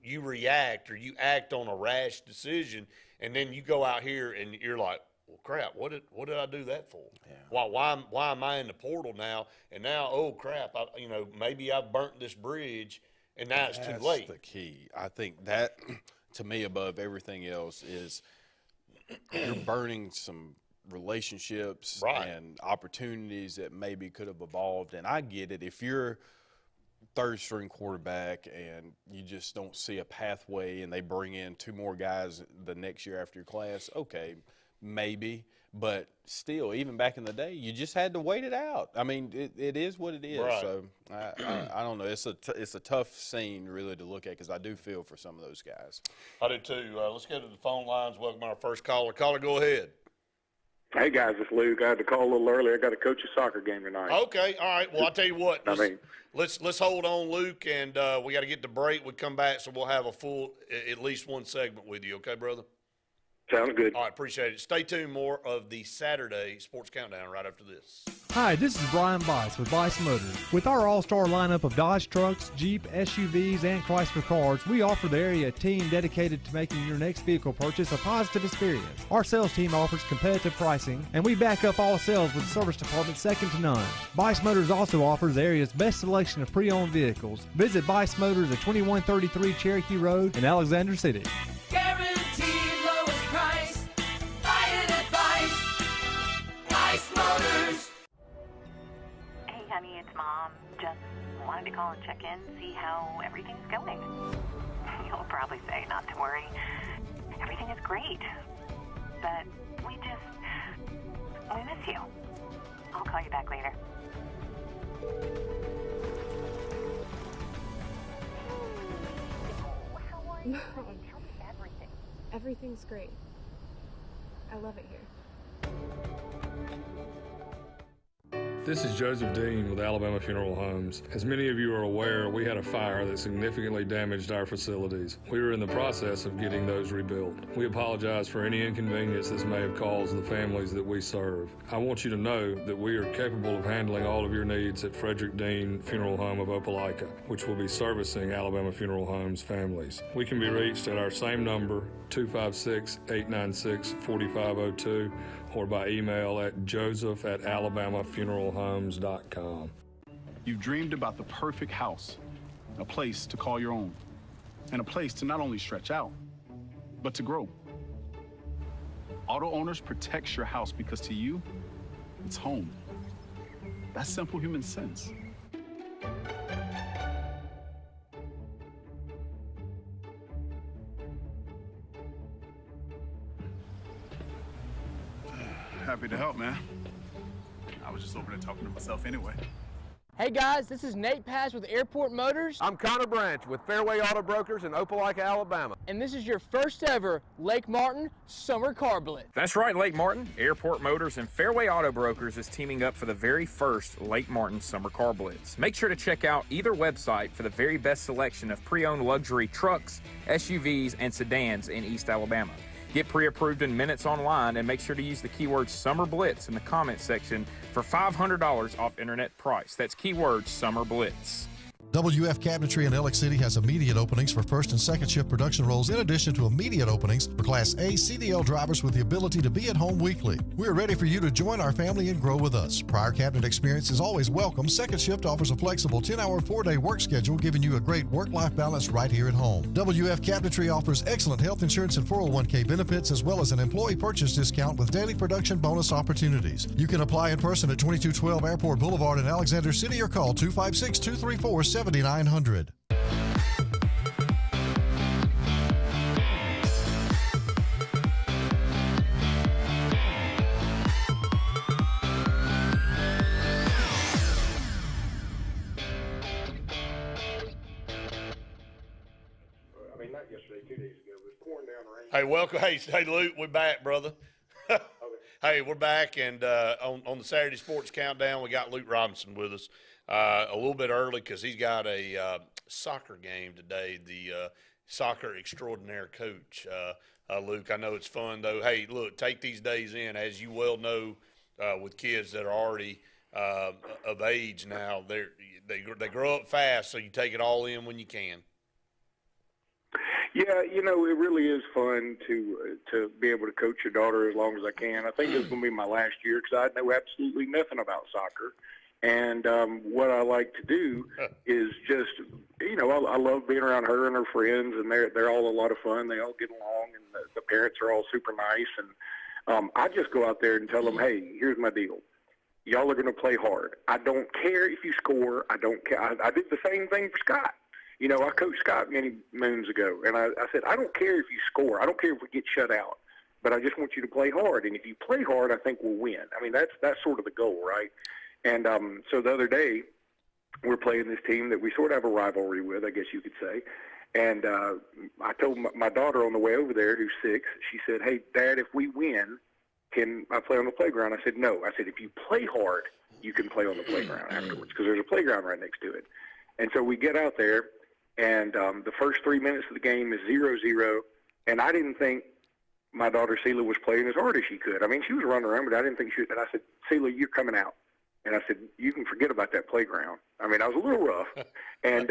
you react or you act on a rash decision, and then you go out here and you're like, well, crap, what did I do that for? Yeah. Why am I in the portal now? And now, oh, crap, maybe I've burnt this bridge, and now it's too late. That's the key. I think that, to me, above everything else, is you're burning some relationships and opportunities that maybe could have evolved. And I get it. If you're third-string quarterback and you just don't see a pathway and they bring in 2 more guys the next year after your class, okay, maybe. But still, even back in the day, you just had to wait it out. I mean, it is what it is. Right. So I don't know. It's a tough scene really to look at, because I do feel for some of those guys. I do too. Let's go to the phone lines. Welcome our first caller. Caller, go ahead. Hey guys, it's Luke. I had to call a little early. I got to coach a soccer game tonight. Okay, all right. Well, I'll tell you what. Let's hold on, Luke, and we got to get the break. We come back, so we'll have a full, at least one segment with you. Okay, brother? Sounds good. All right, appreciate it. Stay tuned. More of the Saturday Sports Countdown right after this. Hi, this is Brian Bice with Bice Motors. With our all-star lineup of Dodge trucks, Jeep, SUVs, and Chrysler cars, we offer the area team dedicated to making your next vehicle purchase a positive experience. Our sales team offers competitive pricing, and we back up all sales with a service department second to none. Bice Motors also offers the area's best selection of pre-owned vehicles. Visit Bice Motors at 2133 Cherokee Road in Alexander City. Guaranteed lowest price. Buy it at Bice Motors. Hey, honey, it's Mom. Just wanted to call and check in, see how everything's going. You'll probably say not to worry. Everything is great. But we miss you. I'll call you back later. How are you? Tell me everything. Everything's great. I love it here. This is Joseph Dean with Alabama Funeral Homes. As many of you are aware, we had a fire that significantly damaged our facilities. We were in the process of getting those rebuilt. We apologize for any inconvenience this may have caused the families that we serve. I want you to know that we are capable of handling all of your needs at Frederick Dean Funeral Home of Opelika, which will be servicing Alabama Funeral Homes families. We can be reached at our same number, 256-896-4502, or by email at joseph@alabamafuneralhomes.com. You've dreamed about the perfect house, a place to call your own, and a place to not only stretch out, but to grow. Auto Owners protects your house because to you, it's home. That's simple human sense. Happy to help, man. I was just over there talking to myself anyway. Hey guys, this is Nate Paz with Airport Motors. I'm Connor Branch with Fairway Auto Brokers in Opelika, Alabama. And this is your first ever Lake Martin Summer Car Blitz. That's right, Lake Martin. Airport Motors and Fairway Auto Brokers is teaming up for the very first Lake Martin Summer Car Blitz. Make sure to check out either website for the very best selection of pre-owned luxury trucks, SUVs, and sedans in East Alabama. Get pre-approved in minutes online and make sure to use the keyword Summer Blitz in the comment section for $500 off internet price. That's keyword Summer Blitz. WF Cabinetry in Alex City has immediate openings for first and second shift production roles in addition to immediate openings for Class A CDL drivers with the ability to be at home weekly. We are ready for you to join our family and grow with us. Prior cabinet experience is always welcome. Second shift offers a flexible 10-hour, 4-day work schedule, giving you a great work-life balance right here at home. WF Cabinetry offers excellent health insurance and 401k benefits as well as an employee purchase discount with daily production bonus opportunities. You can apply in person at 2212 Airport Boulevard in Alexander City or call 256-234-7900. Hey, welcome. Hey, Luke, we're back, brother. Hey, we're back, and on the Saturday Sports Countdown, we got Luke Robinson with us a little bit early because he's got a soccer game today, the soccer extraordinaire coach. Luke, I know it's fun, though. Hey, look, take these days in. As you well know, with kids that are already of age now, they grow up fast, so you take it all in when you can. Yeah, you know, it really is fun to be able to coach your daughter as long as I can. I think this is going to be my last year because I know absolutely nothing about soccer. And what I like to do is just, you know, I love being around her and her friends, and they're all a lot of fun. They all get along, and the parents are all super nice. And I just go out there and tell them, hey, here's my deal. Y'all are going to play hard. I don't care if you score. I don't care. I did the same thing for Scott. You know, I coached Scott many moons ago, and I said, I don't care if you score. I don't care if we get shut out, but I just want you to play hard. And if you play hard, I think we'll win. I mean, that's sort of the goal, right? And so the other day, we're playing this team that we sort of have a rivalry with, I guess you could say. And I told my daughter on the way over there, who's 6, she said, hey, Dad, if we win, can I play on the playground? I said, no. I said, if you play hard, you can play on the playground afterwards because there's a playground right next to it. And so we get out there. And the first 3 minutes of the game is 0-0, and I didn't think my daughter Selah was playing as hard as she could. I mean, she was running around, but I didn't think she would. And I said, Selah, you're coming out. And I said, you can forget about that playground. I mean, I was a little rough. And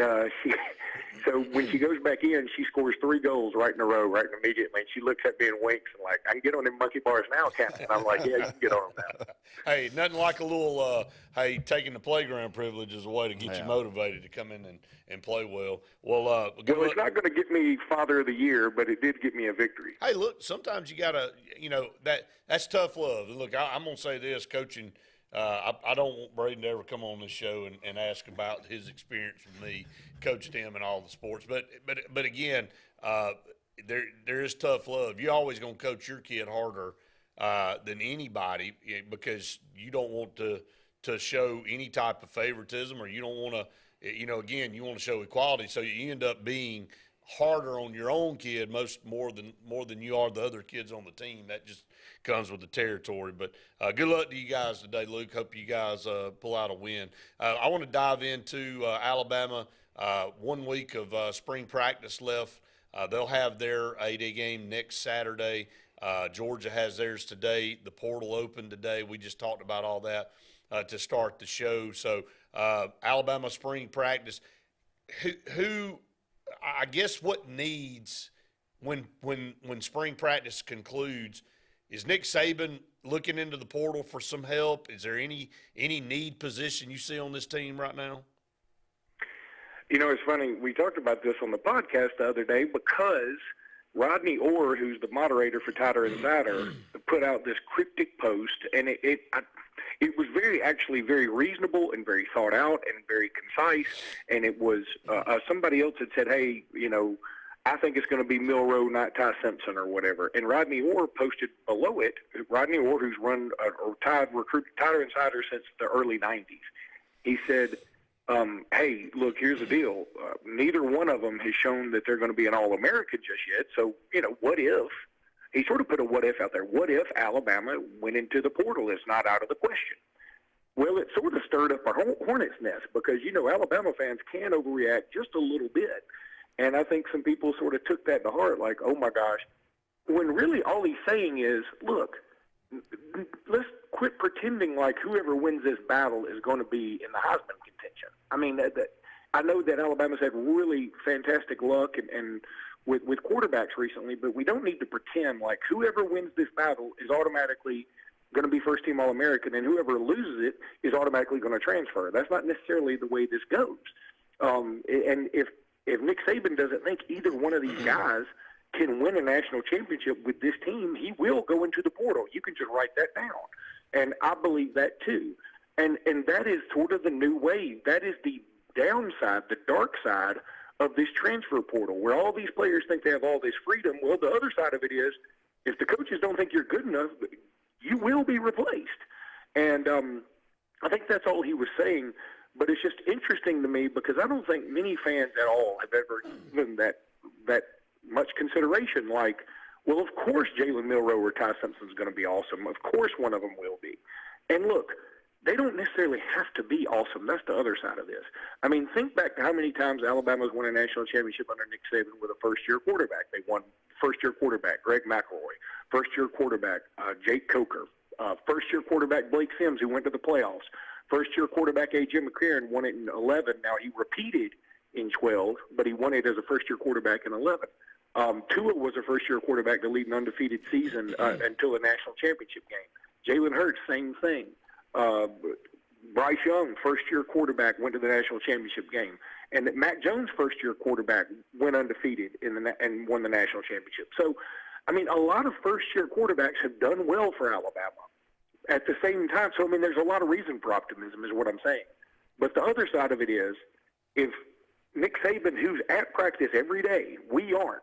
so when she goes back in, she scores 3 goals right in a row, right immediately. And she looks at me and winks and like, I can get on them monkey bars now, Captain. I'm like, yeah, you can get on them now. Hey, nothing like a little, taking the playground privilege as a way to get you motivated to come in and play well. Well, it's not going to get me Father of the Year, but it did get me a victory. Hey, look, sometimes you got to, that's tough love. And look, I'm going to say this, coaching – I don't want Braden to ever come on this show and ask about his experience with me, coached him in all the sports. But again, there is tough love. You're always going to coach your kid harder than anybody because you don't want to show any type of favoritism, or you don't want to, again, you want to show equality. So you end up being harder on your own kid more than you are the other kids on the team. That just comes with the territory. But good luck to you guys today, Luke. Hope you guys pull out a win. I want to dive into Alabama. 1 week of spring practice left. They'll have their A-Day game next Saturday. Georgia has theirs today. The portal opened today. We just talked about all that to start the show. So Alabama spring practice. Who I guess what needs when spring practice concludes, is Nick Saban looking into the portal for some help? Is there any need position you see on this team right now? You know, it's funny. We talked about this on the podcast the other day because Rodney Orr, who's the moderator for Tighter Insider, put out this cryptic post, and it was actually very reasonable and very thought out and very concise. And it was somebody else had said, "Hey, you know, I think it's going to be Milroe, not Ty Simpson or whatever." And Rodney Orr posted below it. Rodney Orr, who's run Tighter Insider since the early '90s, he said, hey, look, here's the deal. Neither one of them has shown that they're going to be an All-American just yet. So, you know, what if? He sort of put a what if out there. What if Alabama went into the portal? It's not out of the question. Well, it sort of stirred up a hornet's nest because, you know, Alabama fans can overreact just a little bit. And I think some people sort of took that to heart, like, oh, my gosh. When really all he's saying is, look, let's quit pretending like whoever wins this battle is going to be in the Heisman contention. I mean, I know that Alabama's had really fantastic luck and with quarterbacks recently, but we don't need to pretend like whoever wins this battle is automatically going to be first-team All-American, and whoever loses it is automatically going to transfer. That's not necessarily the way this goes. And if Nick Saban doesn't think either one of these guys can win a national championship with this team, he will go into the portal. You can just write that down. And I believe that too. And that is sort of the new wave. That is the downside, the dark side of this transfer portal, where all these players think they have all this freedom. Well, the other side of it is, if the coaches don't think you're good enough, you will be replaced. And I think that's all he was saying. But it's just interesting to me because I don't think many fans at all have ever given that much consideration. Like, well, of course Jalen Milroe or Ty Simpson's going to be awesome. Of course one of them will be. And look, they don't necessarily have to be awesome. That's the other side of this. I mean, think back to how many times Alabama's won a national championship under Nick Saban with a first-year quarterback. They won first-year quarterback Greg McElroy, first-year quarterback Jake Coker, first-year quarterback Blake Sims, who went to the playoffs, first-year quarterback A.J. McCarron won it in 11. Now, he repeated in 12, but he won it as a first-year quarterback in 11. Tua was a first-year quarterback to lead an undefeated season until the national championship game. Jalen Hurts, same thing. Bryce Young, first-year quarterback, went to the national championship game. And Mac Jones, first-year quarterback, went undefeated and won the national championship. So, I mean, a lot of first-year quarterbacks have done well for Alabama at the same time. So, I mean, there's a lot of reason for optimism is what I'm saying. But the other side of it is, if Nick Saban, who's at practice every day, we aren't,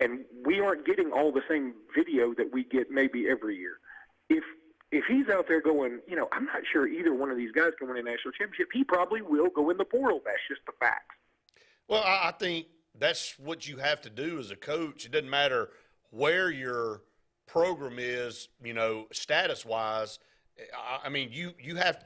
and we aren't getting all the same video that we get maybe every year. If he's out there going, you know, I'm not sure either one of these guys can win a national championship, he probably will go in the portal. That's just the facts. Well, I think that's what you have to do as a coach. It doesn't matter where your program is, you know, status-wise. I mean, you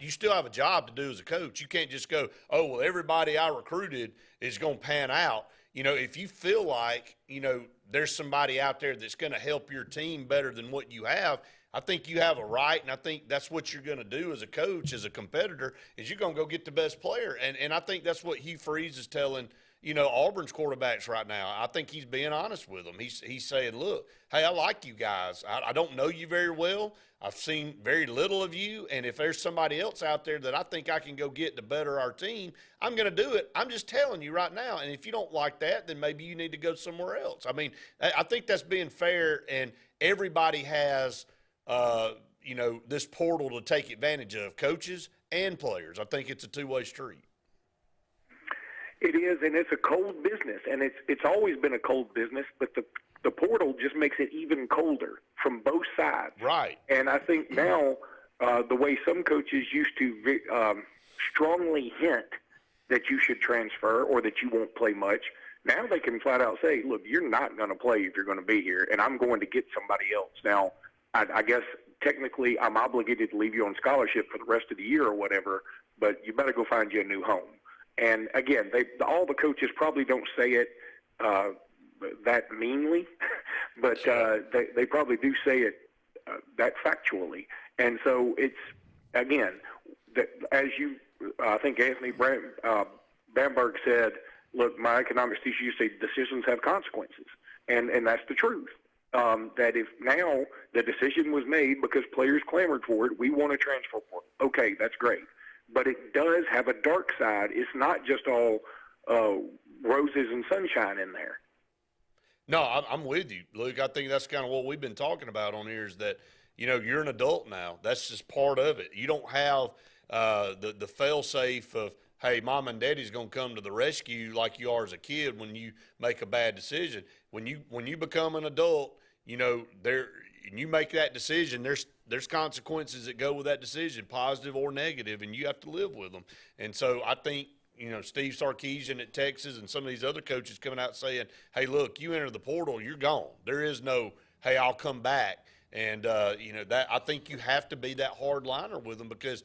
still have a job to do as a coach. You can't just go, oh, well, everybody I recruited is going to pan out. You know, if you feel like, you know, there's somebody out there that's going to help your team better than what you have, I think you have a right, and I think that's what you're going to do as a coach, as a competitor, is you're going to go get the best player. And I think that's what Hugh Freeze is telling, you know, Auburn's quarterbacks right now. I think he's being honest with them. He's saying, look, hey, I like you guys. I don't know you very well. I've seen very little of you, and if there's somebody else out there that I think I can go get to better our team, I'm going to do it. I'm just telling you right now, and if you don't like that, then maybe you need to go somewhere else. I mean, I think that's being fair, and everybody has – you know, this portal to take advantage of, coaches and players. I think it's a two-way street. It is, and it's a cold business, and it's always been a cold business, but the portal just makes it even colder from both sides. Right. And I think now the way some coaches used to strongly hint that you should transfer or that you won't play much, Now they can flat out say, look, you're not going to play if you're going to be here, and I'm going to get somebody else. Now, I guess technically I'm obligated to leave you on scholarship for the rest of the year or whatever, but you better go find you a new home. And, again, all the coaches probably don't say it that meanly, but they probably do say it that factually. And so it's, again, as you I think Anthony Bamberg said, look, my economics teacher used to say decisions have consequences, and that's the truth. That if now the decision was made because players clamored for it, we want a transfer portal. Okay, that's great. But it does have a dark side. It's not just all roses and sunshine in there. No, I'm with you, Luke. I think that's kind of what we've been talking about on here is that, you're an adult now. That's just part of it. You don't have the fail-safe of, hey, mom and daddy's going to come to the rescue like you are as a kid when you make a bad decision. When you become an adult, and you make that decision, there's consequences that go with that decision, positive or negative, and you have to live with them. And so I think, Steve Sarkisian at Texas and some of these other coaches coming out saying, hey, look, you enter the portal, you're gone. There is no, hey, I'll come back. And, that I think you have to be that hard liner with them because,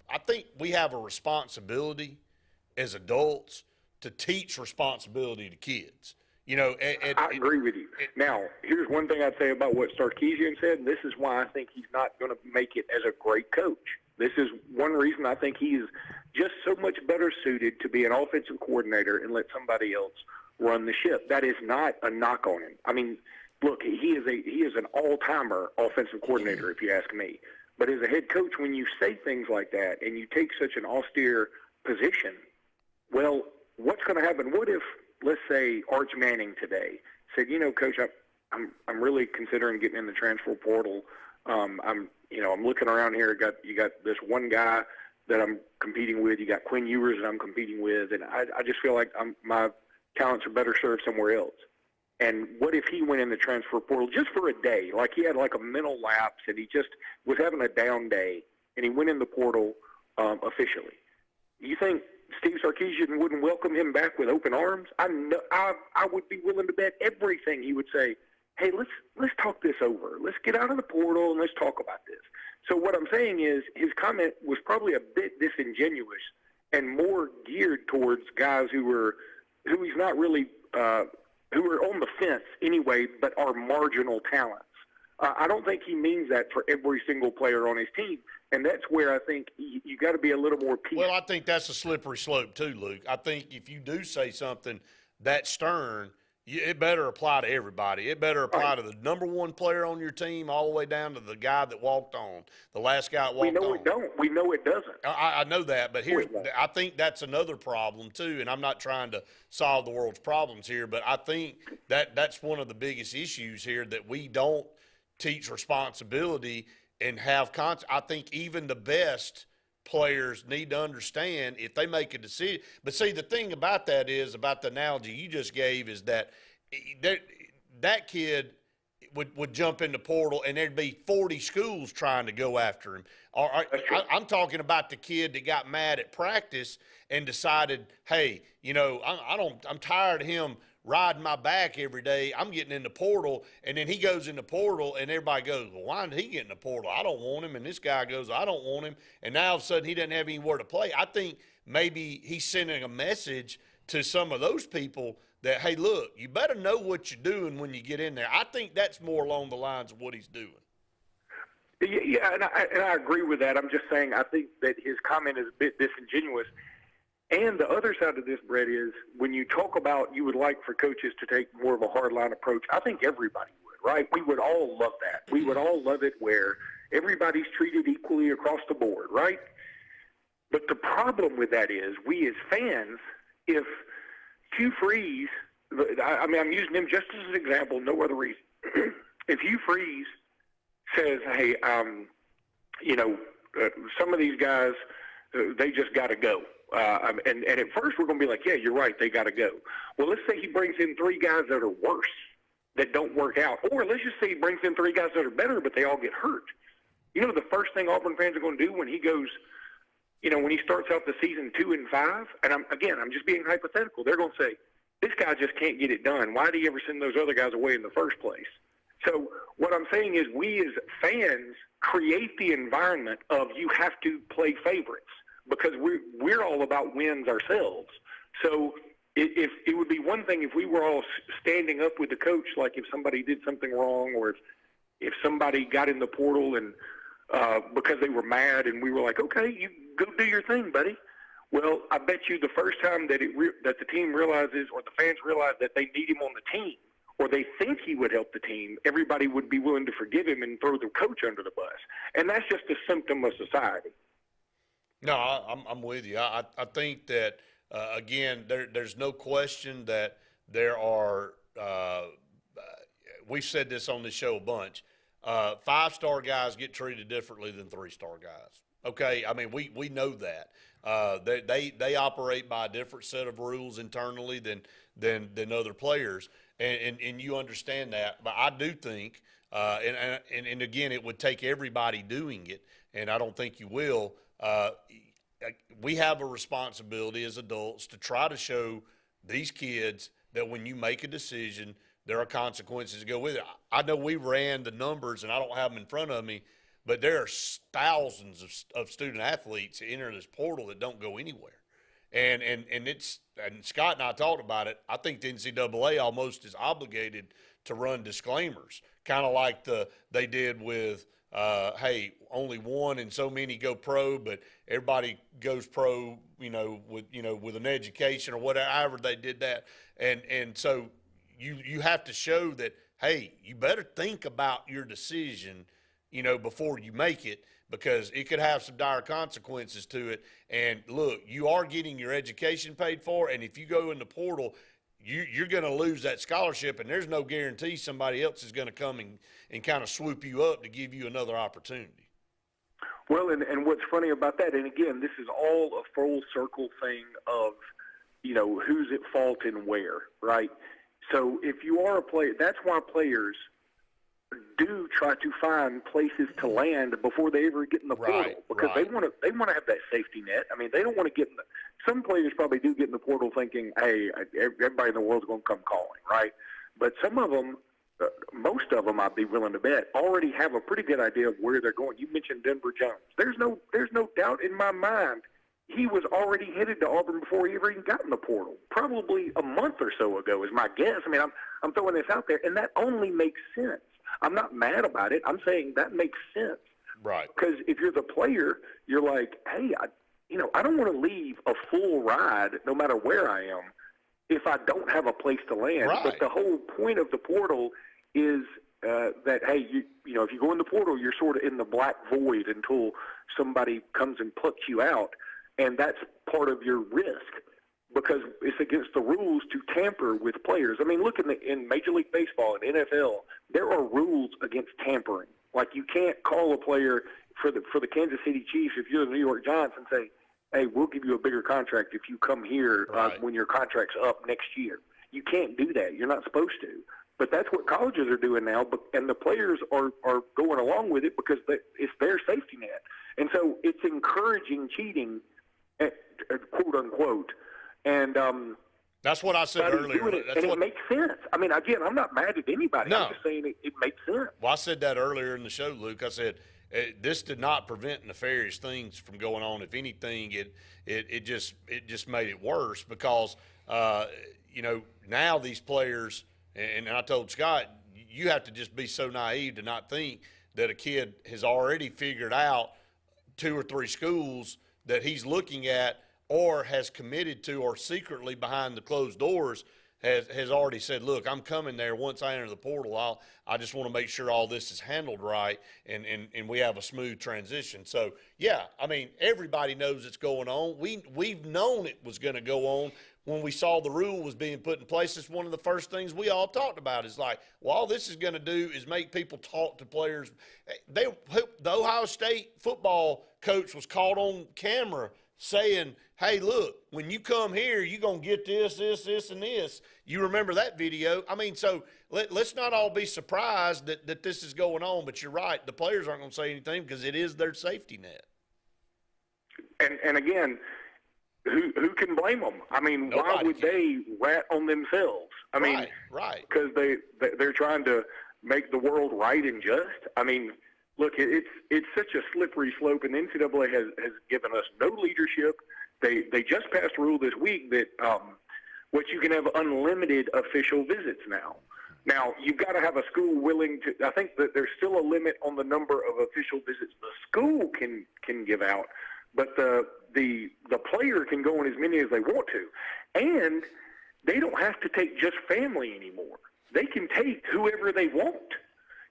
I think we have a responsibility as adults to teach responsibility to kids. I agree with you. Now, here's one thing I'd say about what Sarkisian said, and this is why I think he's not going to make it as a great coach. This is one reason I think he is just so much better suited to be an offensive coordinator and let somebody else run the ship. That is not a knock on him. I mean, look, he is an all-timer offensive coordinator, if you ask me. But as a head coach, when you say things like that and you take such an austere position, well, what's going to happen? What if, let's say, Arch Manning today said, Coach, I'm really considering getting in the transfer portal. I'm looking around here. You got this one guy that I'm competing with. You got Quinn Ewers that I'm competing with, and I just feel like my talents are better served somewhere else. And what if he went in the transfer portal just for a day? Like he had like a mental lapse and he just was having a down day and he went in the portal officially. You think Steve Sarkisian wouldn't welcome him back with open arms? I would be willing to bet everything he would say, hey, let's talk this over. Let's get out of the portal and let's talk about this. So what I'm saying is his comment was probably a bit disingenuous and more geared towards guys who he's not really who are on the fence anyway, but are marginal talents. I don't think he means that for every single player on his team, and that's where I think you got to be a little more peaceful. Well, I think that's a slippery slope too, Luke. I think if you do say something that stern, it better apply to everybody. It better apply to the number one player on your team all the way down to the guy that walked on, the last guy that walked on. We know it don't. We know it doesn't. I know that, but I think that's another problem too, and I'm not trying to solve the world's problems here, but I think that's one of the biggest issues here, that we don't teach responsibility and have I think even the best players need to understand if they make a decision. But see, the thing about that is, about the analogy you just gave, is that kid would jump in the portal and there'd be 40 schools trying to go after him. I'm talking about the kid that got mad at practice and decided, hey, I'm tired of him riding my back every day. I'm getting in the portal. And then he goes in the portal and everybody goes, well, why did he get in the portal? I don't want him. And this guy goes, I don't want him. And now all of a sudden he doesn't have anywhere to play. I think maybe he's sending a message to some of those people that, hey, look, you better know what you're doing when you get in there. I think that's more along the lines of what he's doing. Yeah, and I agree with that. I'm just saying I think that his comment is a bit disingenuous. And the other side of this, Brett, is when you talk about you would like for coaches to take more of a hardline approach, I think everybody would, right? We would all love that. We would all love it where everybody's treated equally across the board, right? But the problem with that is we as fans, if Hugh Freeze, I'm using him just as an example, no other reason. If Hugh Freeze says, hey, some of these guys, they just got to go. And at first we're going to be like, yeah, you're right, they got to go. Well, let's say he brings in 3 guys that are worse, that don't work out. Or let's just say he brings in 3 guys that are better, but they all get hurt. The first thing Auburn fans are going to do when he goes, when he starts out the season 2-5, and I'm just being hypothetical, they're going to say, this guy just can't get it done. Why do you ever send those other guys away in the first place? So what I'm saying is we as fans create the environment of you have to play favorites because we're all about wins ourselves. So if it would be one thing if we were all standing up with the coach, like if somebody did something wrong or if somebody got in the portal and because they were mad and we were like, okay, you go do your thing, buddy. Well, I bet you the first time that that the team realizes or the fans realize that they need him on the team or they think he would help the team, everybody would be willing to forgive him and throw the coach under the bus. And that's just a symptom of society. No, I'm with you. I think that, again, there's no question that there are we've said this on this show a bunch, 5-star guys get treated differently than 3-star guys. Okay, I mean, we know that. They operate by a different set of rules internally than other players, and you understand that. But I do think, and again, it would take everybody doing it, and I don't think you will. We have a responsibility as adults to try to show these kids that when you make a decision, there are consequences to go with it. I know we ran the numbers, and I don't have them in front of me, but there are thousands of student athletes enter this portal that don't go anywhere. And Scott and I talked about it. I think the NCAA almost is obligated to run disclaimers, kind of like they did with, hey, only one and so many go pro, but everybody goes pro, with an education or whatever. However they did that, and so you have to show that, hey, you better think about your decision, before you make it, because it could have some dire consequences to it. And look, you are getting your education paid for, and if you go in the portal, you're going to lose that scholarship, and there's no guarantee somebody else is going to come and kind of swoop you up to give you another opportunity. Well, and what's funny about that, and again, this is all a full circle thing of, who's at fault and where, right? So if you are a player, that's why players do try to find places to land before they ever get in the portal, because they want to have that safety net. I mean, they don't want to get in some players probably do get in the portal thinking, hey, everybody in the world's going to come calling, right? But some of them, most of them, I'd be willing to bet, already have a pretty good idea of where they're going. You mentioned Denver Jones. There's no doubt in my mind he was already headed to Auburn before he ever even got in the portal, probably a month or so ago is my guess. I mean, I'm throwing this out there, and that only makes sense. I'm not mad about it. I'm saying that makes sense. Right. Because if you're the player, you're like, hey, I don't want to leave a full ride no matter where I am if I don't have a place to land. Right. But the whole point of the portal is that, hey, if you go in the portal, you're sort of in the black void until somebody comes and plucks you out, and that's part of your risk because it's against the rules to tamper with players. I mean, look in Major League Baseball and NFL, there are rules against tampering. Like you can't call a player for the Kansas City Chiefs if you're the New York Giants and say, hey, we'll give you a bigger contract if you come here when your contract's up next year. You can't do that. You're not supposed to. But that's what colleges are doing now, and the players are going along with it because it's their safety net. And so it's encouraging cheating, quote unquote. And that's what I said earlier. It makes sense. I mean, again, I'm not mad at anybody. No. I'm just saying it makes sense. Well, I said that earlier in the show, Luke. I said this did not prevent nefarious things from going on. If anything, it just made it worse because now these players, and I told Scott, you have to just be so naive to not think that a kid has already figured out 2 or 3 schools that he's looking at or has committed to or secretly behind the closed doors has already said, look, I'm coming there once I enter the portal. I just want to make sure all this is handled right and we have a smooth transition. So, yeah, I mean, everybody knows it's going on. We've known it was going to go on when we saw the rule was being put in place. It's one of the first things we all talked about is like, well, all this is going to do is make people talk to players. The Ohio State football coach was caught on camera saying, hey, look, when you come here, you're going to get this, and this. You remember that video? I mean, so let's not all be surprised that this is going on, but you're right. The players aren't going to say anything because it is their safety net. And again, who can blame them? I mean, why would they rat on themselves? I mean, right. Because they're trying to make the world right and just. I mean, look, it's such a slippery slope, and the NCAA has given us no leadership. They just passed a rule this week that what you can have unlimited official visits now. Now, you've got to have a school willing to – I think that there's still a limit on the number of official visits the school can give out, but the player can go on as many as they want to. And they don't have to take just family anymore. They can take whoever they want.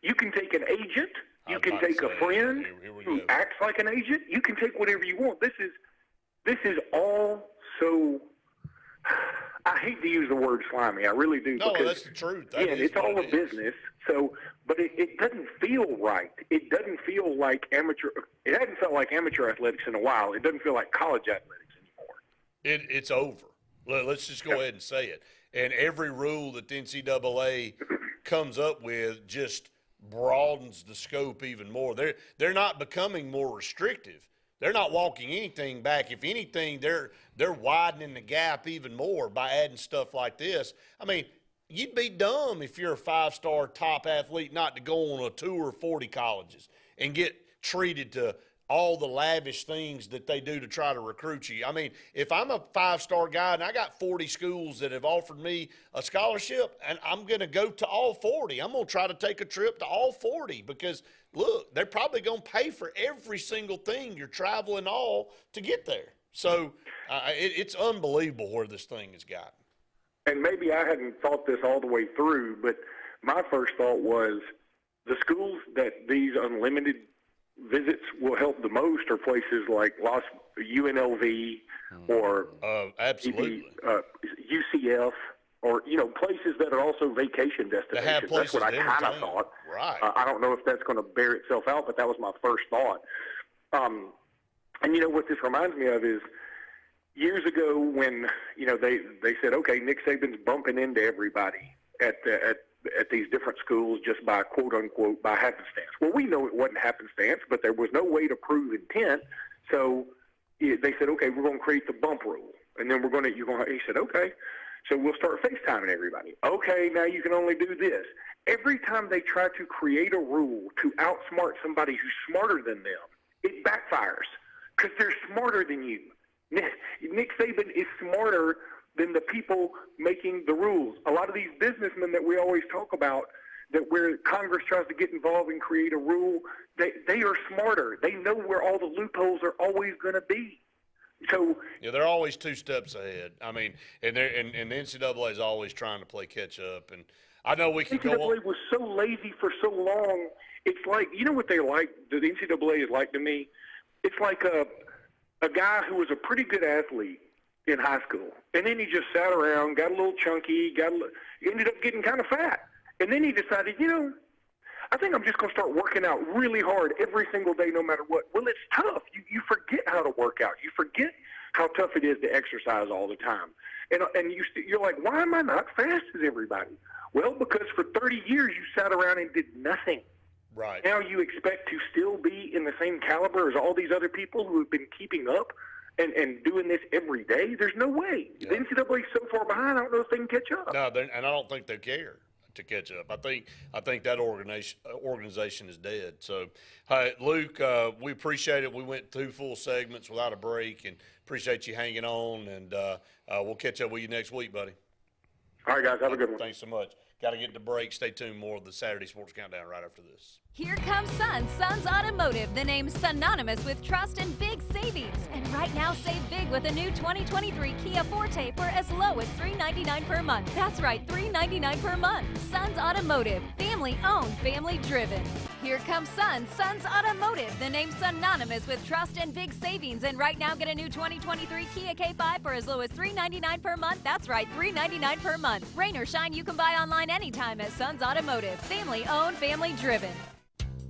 You can take an agent. You can take a friend who acts like an agent. You can take whatever you want. This is all so – I hate to use the word slimy. I really do. No, because, that's the truth. It's all a business. So, but it doesn't feel right. It doesn't feel like amateur. It hasn't felt like amateur athletics in a while. It doesn't feel like college athletics anymore. It's over. Let's just go ahead and say it. And every rule that the NCAA comes up with just broadens the scope even more. They're not becoming more restrictive. They're not walking anything back. If anything, they're widening the gap even more by adding stuff like this. I mean, you'd be dumb if you're a 5-star top athlete not to go on a tour of 40 colleges and get treated to all the lavish things that they do to try to recruit you. I mean, if I'm a 5-star guy and I got 40 schools that have offered me a scholarship, and I'm going to go to all 40, I'm going to try to take a trip to all 40 because, look, they're probably going to pay for every single thing, your travel and all, to get there. So it's unbelievable where this thing has gotten. And maybe I hadn't thought this all the way through, but my first thought was the schools that these unlimited visits will help the most are places like UNLV or absolutely UCF or places that are also vacation destinations. That's what I kind of thought. Right. I don't know if that's going to bear itself out, but that was my first thought. And what this reminds me of is years ago when they said, okay, Nick Saban's bumping into everybody at these different schools just by quote unquote by happenstance. Well, we know it wasn't happenstance, but there was no way to prove intent. So they said, okay, we're going to create the bump rule, and then he said, okay, so we'll start FaceTiming everybody. Okay, now you can only do this. Every time they try to create a rule to outsmart somebody who's smarter than them, it backfires because they're smarter than you. Nick Saban is smarter than the people making the rules. A lot of these businessmen that we always talk about, that where Congress tries to get involved and create a rule, they are smarter. They know where all the loopholes are always going to be. So they're always 2 steps ahead. I mean, and the NCAA is always trying to play catch up. And I know we can go on. The NCAA was so lazy for so long. It's like, what they like, the NCAA is like to me? It's like a guy who was a pretty good athlete in high school, and then he just sat around, got a little chunky, ended up getting kind of fat, and then he decided, I think I'm just going to start working out really hard every single day, no matter what. Well, it's tough. You forget how to work out. You forget how tough it is to exercise all the time, and you're like, why am I not fast as everybody? Well, because for 30 years you sat around and did nothing. Right. Now you expect to still be in the same caliber as all these other people who have been keeping up and doing this every day. There's no way. Yeah. The NCAA is so far behind, I don't know if they can catch up. No, and I don't think they care to catch up. I think that organization is dead. So, Luke, we appreciate it. We went through full segments without a break, and appreciate you hanging on, and we'll catch up with you next week, buddy. All right, guys. Have a good one. Thanks so much. Got to get to break. Stay tuned. More of the Saturday Sports Countdown right after this. Here comes Sun's Automotive, the name synonymous with trust and big savings. And right now, save big with a new 2023 Kia Forte for as low as $399 per month. That's right, $399 per month. Sun's Automotive, family-owned, family-driven. Here comes Sun's Automotive, the name synonymous with trust and big savings. And right now, get a new 2023 Kia K5 for as low as $399 per month. That's right, $399 per month. Rain or shine, you can buy online anytime at Sun's Automotive. Family-owned, family-driven.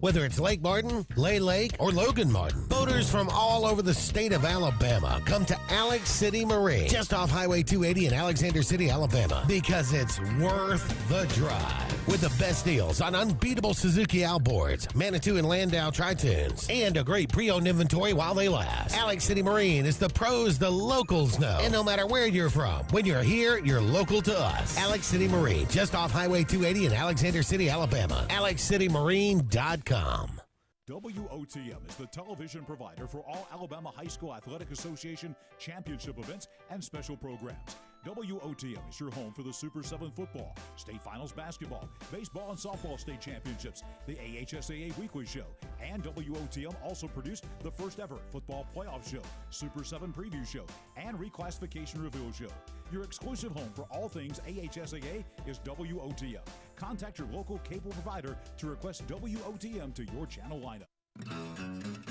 Whether it's Lake Martin, Lay Lake, or Logan Martin, boaters from all over the state of Alabama come to Alex City Marine, just off Highway 280 in Alexander City, Alabama, because it's worth the drive. with the best deals on unbeatable Suzuki outboards, Manitou and Landau tri-tunes, and a great pre-owned inventory while they last. Alex City Marine is the pros the locals know. And no matter where you're from, when you're here, you're local to us. Alex City Marine, just off Highway 280 in Alexander City, Alabama. AlexCityMarine.com. WOTM is the television provider for all Alabama High School Athletic Association championship events and special programs. WOTM is your home for the Super 7 football, state finals basketball, baseball and softball state championships, the AHSAA weekly show, and WOTM also produced the first ever football playoff show, Super 7 preview show, and reclassification reveal show. Your exclusive home for all things AHSAA is WOTM. Contact your local cable provider to request WOTM to your channel lineup.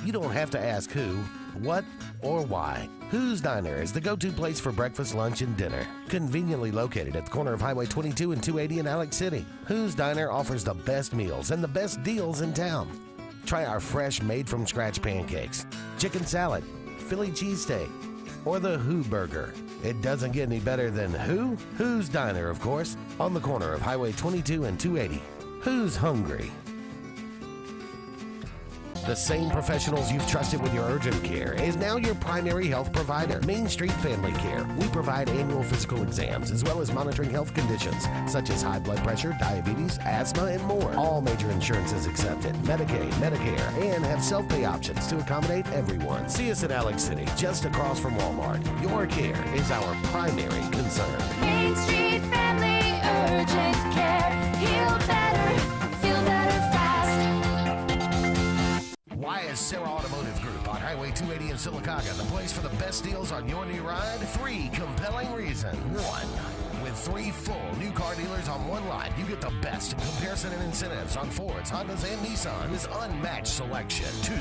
You don't have to ask who, what, or why. Who's Diner is the go-to place for breakfast, lunch, and dinner. Conveniently located at the corner of Highway 22 and 280 in Alex City. Who's Diner offers the best meals and the best deals in town. Try our fresh, made-from-scratch pancakes, chicken salad, Philly cheesesteak, or the Who Burger. It doesn't get any better than who? Who's Diner, of course, on the corner of Highway 22 and 280. Who's hungry? The same professionals you've trusted with your urgent care is now your primary health provider, Main Street Family Care. We provide annual physical exams as well as monitoring health conditions such as high blood pressure, diabetes, asthma, and more. All major insurances accepted, Medicaid, Medicare, and have self-pay options to accommodate everyone. See us in Alex City, just across from Walmart. Your care is our primary concern. Main Street Family Urgent Care. Heal better, feel better fast. Why is Sarah Automotive Group on Highway 280 in Sylacauga the place for the best deals on your new ride? 3 compelling reasons. 1. With 3 full new car dealers on one lot, you get the best in comparison and incentives on Fords, Hondas, and Nissans. Unmatched selection. 2.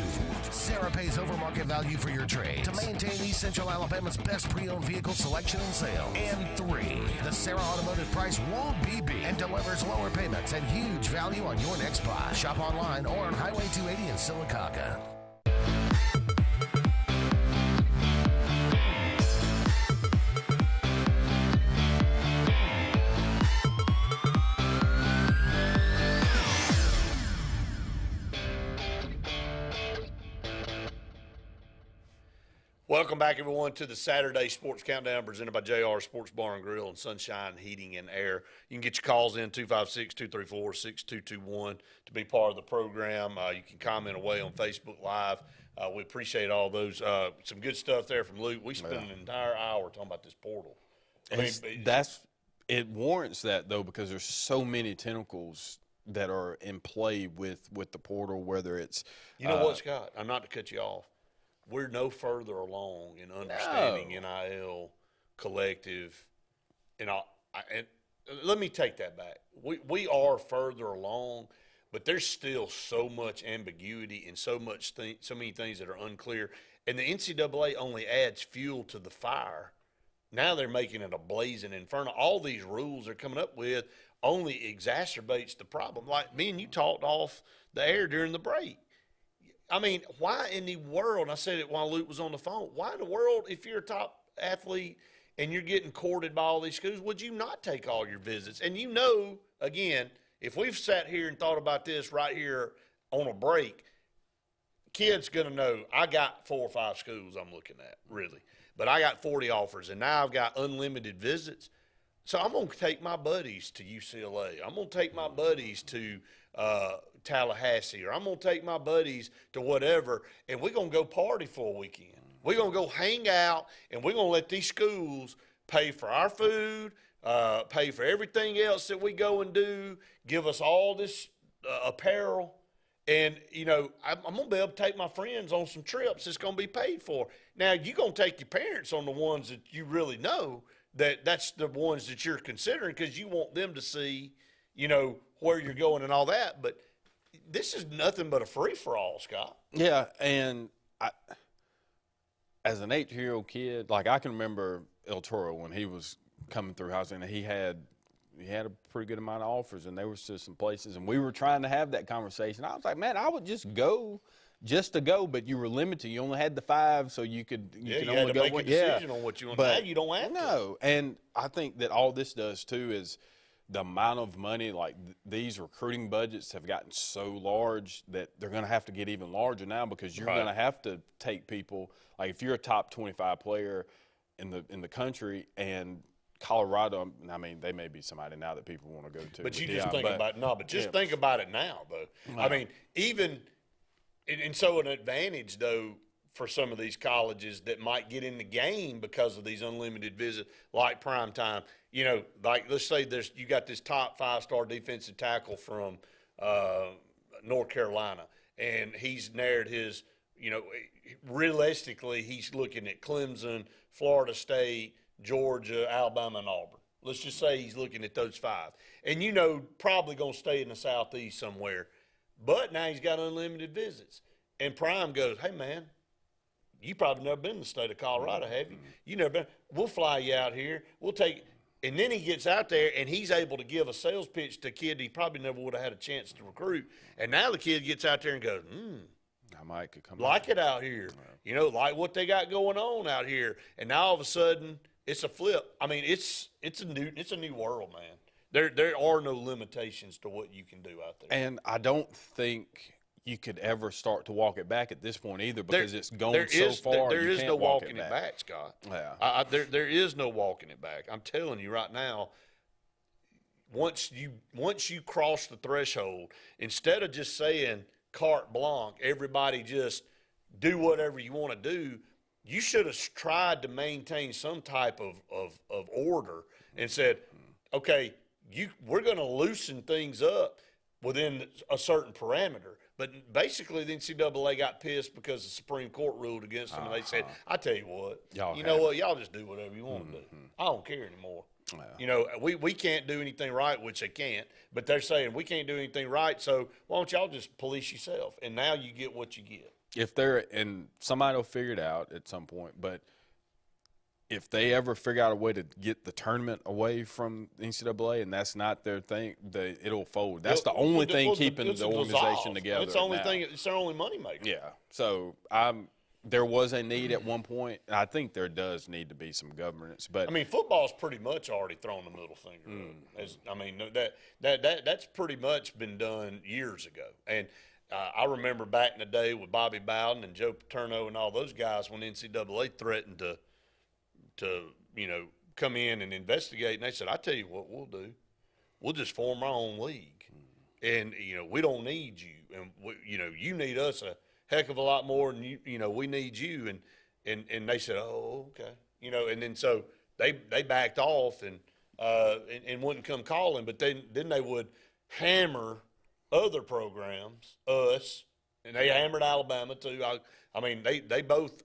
Sarah pays over market value for your trade to maintain East Central Alabama's best pre-owned vehicle selection and sales. And 3. The Sarah Automotive price won't be beat and delivers lower payments and huge value on your next buy. Shop online or on Highway 280 in Sylacauga. Welcome back, everyone, to the Saturday Sports Countdown presented by JR Sports Bar and Grill and Sunshine Heating and Air. You can get your calls in 256-234-6221 to be part of the program. You can comment away on Facebook Live. We appreciate all those. Some good stuff there from Luke. We spent an entire hour talking about this portal. It warrants that, though, because there's so many tentacles that are in play with the portal, whether it's you know what, Scott? I'm not to cut you off. We're no further along in understanding NIL collective, and let me take that back. We are further along, but there's still so much ambiguity and so many things that are unclear. And the NCAA only adds fuel to the fire. Now they're making it a blazing inferno. All these rules they're coming up with only exacerbates the problem. Like me and you talked off the air during the break. I mean, why in the world, and I said it while Luke was on the phone, why in the world, if you're a top athlete and you're getting courted by all these schools, would you not take all your visits? And you know, again, if we've sat here and thought about this right here on a break, kid's going to know I got 4 or 5 schools I'm looking at, really. But I got 40 offers, and now I've got unlimited visits. So I'm going to take my buddies to UCLA. I'm going to take my buddies to Tallahassee, or I'm going to take my buddies to whatever, and we're going to go party for a weekend. We're going to go hang out, and we're going to let these schools pay for our food, pay for everything else that we go and do, give us all this apparel. And, you know, I'm going to be able to take my friends on some trips that's going to be paid for. Now, you're going to take your parents on the ones that you really know that's the ones that you're considering because you want them to see, you know, where you're going and all that. But this is nothing but a free-for-all, Scott. Yeah, and as an 8-year-old kid, like I can remember El Toro when he was coming through housing, and he had a pretty good amount of offers, and there was just some places, and we were trying to have that conversation. I was like, man, I would just go just to go, but you were limited. You only had the 5, so you could only had to go make a decision on what you want. Now you don't have to. No, and I think that all this does too is the amount of money, like these recruiting budgets have gotten so large that they're going to have to get even larger now, because you're going to have to take people, like if you're a top 25 player in the country, and Colorado, I mean, they may be somebody now that people want to go to. But you just think about think about it now, though. I mean, even and so an advantage though for some of these colleges that might get in the game because of these unlimited visits, like prime time. You know, like let's say you got this top 5-star defensive tackle from North Carolina, and he's narrowed his. You know, realistically, he's looking at Clemson, Florida State, Georgia, Alabama, and Auburn. Let's just say he's looking at those 5. And, you know, probably going to stay in the Southeast somewhere. But now he's got unlimited visits. And Prime goes, hey, man, you probably never been in the state of Colorado, have you? You never been. We'll fly you out here. We'll take – and then he gets out there, and he's able to give a sales pitch to a kid he probably never would have had a chance to recruit. And now the kid gets out there and goes, I might could come like it out here. You know, like what they got going on out here. And now all of a sudden – it's a flip. I mean, it's a new world, man. There are no limitations to what you can do out there. And I don't think you could ever start to walk it back at this point either, because it's going so far. There is no walk walking it back, Scott. Yeah. There is no walking it back. I'm telling you right now. Once you cross the threshold, instead of just saying carte blanche, everybody just do whatever you want to do. You should have tried to maintain some type of order and said, okay, we're going to loosen things up within a certain parameter. But basically the NCAA got pissed because the Supreme Court ruled against them, and they said, I tell you what, what, y'all just do whatever you want to do. I don't care anymore. You know, we can't do anything right, which they can't, but they're saying we can't do anything right, so why don't y'all just police yourself? And now you get what you get. And somebody will figure it out at some point, but if they ever figure out a way to get the tournament away from the NCAA and that's not their thing, it'll fold. That's the only thing keeping the organization together. It's the only thing. It's their only money maker. Yeah. So there was a need at one point. And I think there does need to be some governance. But I mean, football's pretty much already thrown the middle finger. I mean, that's pretty much been done years ago. And I remember back in the day with Bobby Bowden and Joe Paterno and all those guys when NCAA threatened to come in and investigate, and they said, I tell you what we'll do. We'll just form our own league. And, we don't need you. And, you need us a heck of a lot more than we need you. And they said, oh, okay. And then so they backed off and wouldn't come calling, but then they would hammer other programs, us, and they hammered Alabama too. I mean, they both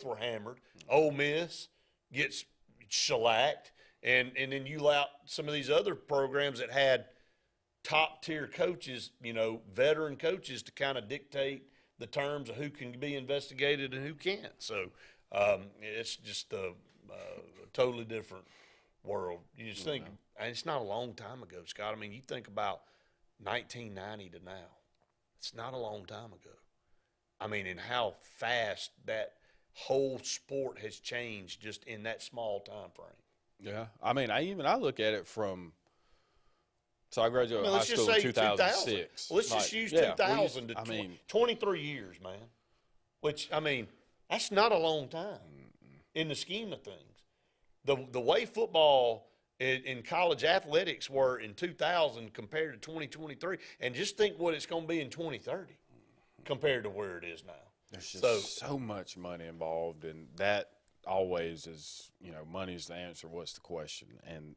were hammered. Ole Miss gets shellacked, and then you allow some of these other programs that had top-tier coaches, veteran coaches, to kind of dictate the terms of who can be investigated and who can't. So it's just a totally different world. You just think, and it's not a long time ago, Scott. I mean, you think about 1990 to now. It's not a long time ago. I mean, and how fast that whole sport has changed just in that small time frame. Yeah. I mean, I look at it from – so I graduated high school in 2006. Let's just use 2000 to 23 years, man, which, I mean, that's not a long time in the scheme of things. The way football – in college athletics were in 2000 compared to 2023, and just think what it's going to be in 2030 compared to where it is now. There's just so much money involved, and that always is, money's the answer. What's the question? And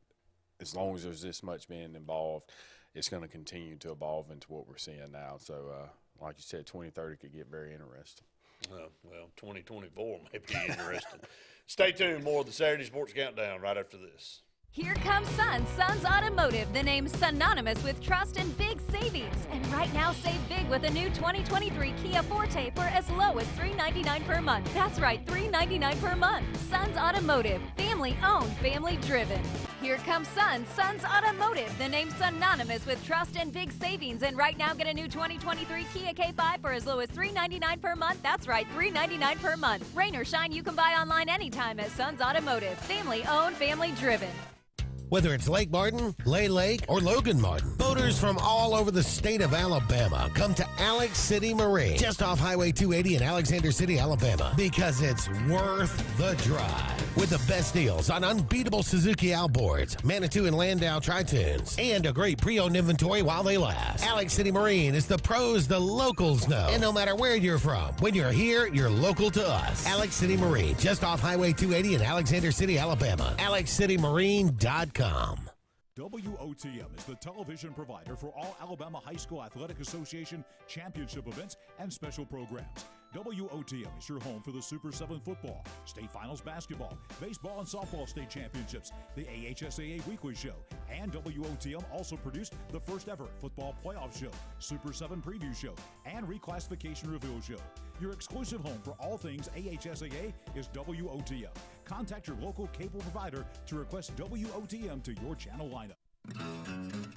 as long as there's this much being involved, it's going to continue to evolve into what we're seeing now. So, like you said, 2030 could get very interesting. Well, 2024 may be interesting. Stay tuned. More of the Saturday Sports Countdown right after this. Here comes Sun's Automotive, the name synonymous with trust and big savings. And right now, save big with a new 2023 Kia Forte for as low as $399 per month. That's right, $399 per month. Sun's Automotive, family-owned, family-driven. Here comes Sun's Automotive, the name synonymous with trust and big savings. And right now, get a new 2023 Kia K5 for as low as $399 per month. That's right, $399 per month. Rain or shine, you can buy online anytime at Sun's Automotive, family-owned, family-driven. Whether it's Lake Martin, Lay Lake, or Logan Martin, boaters from all over the state of Alabama come to Alex City Marine, just off Highway 280 in Alexander City, Alabama, because it's worth the drive. With the best deals on unbeatable Suzuki outboards, Manitou and Landau Tritoons, and a great pre-owned inventory while they last. Alex City Marine is the pros the locals know. And no matter where you're from, when you're here, you're local to us. Alex City Marine, just off Highway 280 in Alexander City, Alabama. AlexCityMarine.com. WOTM is the television provider for all Alabama High School Athletic Association championship events and special programs. WOTM is your home for the Super 7 football, state finals basketball, baseball and softball state championships, the AHSAA weekly show, and WOTM also produced the first ever football playoff show, Super 7 preview show, and reclassification reveal show. Your exclusive home for all things AHSAA is WOTM. Contact your local cable provider to request WOTM to your channel lineup.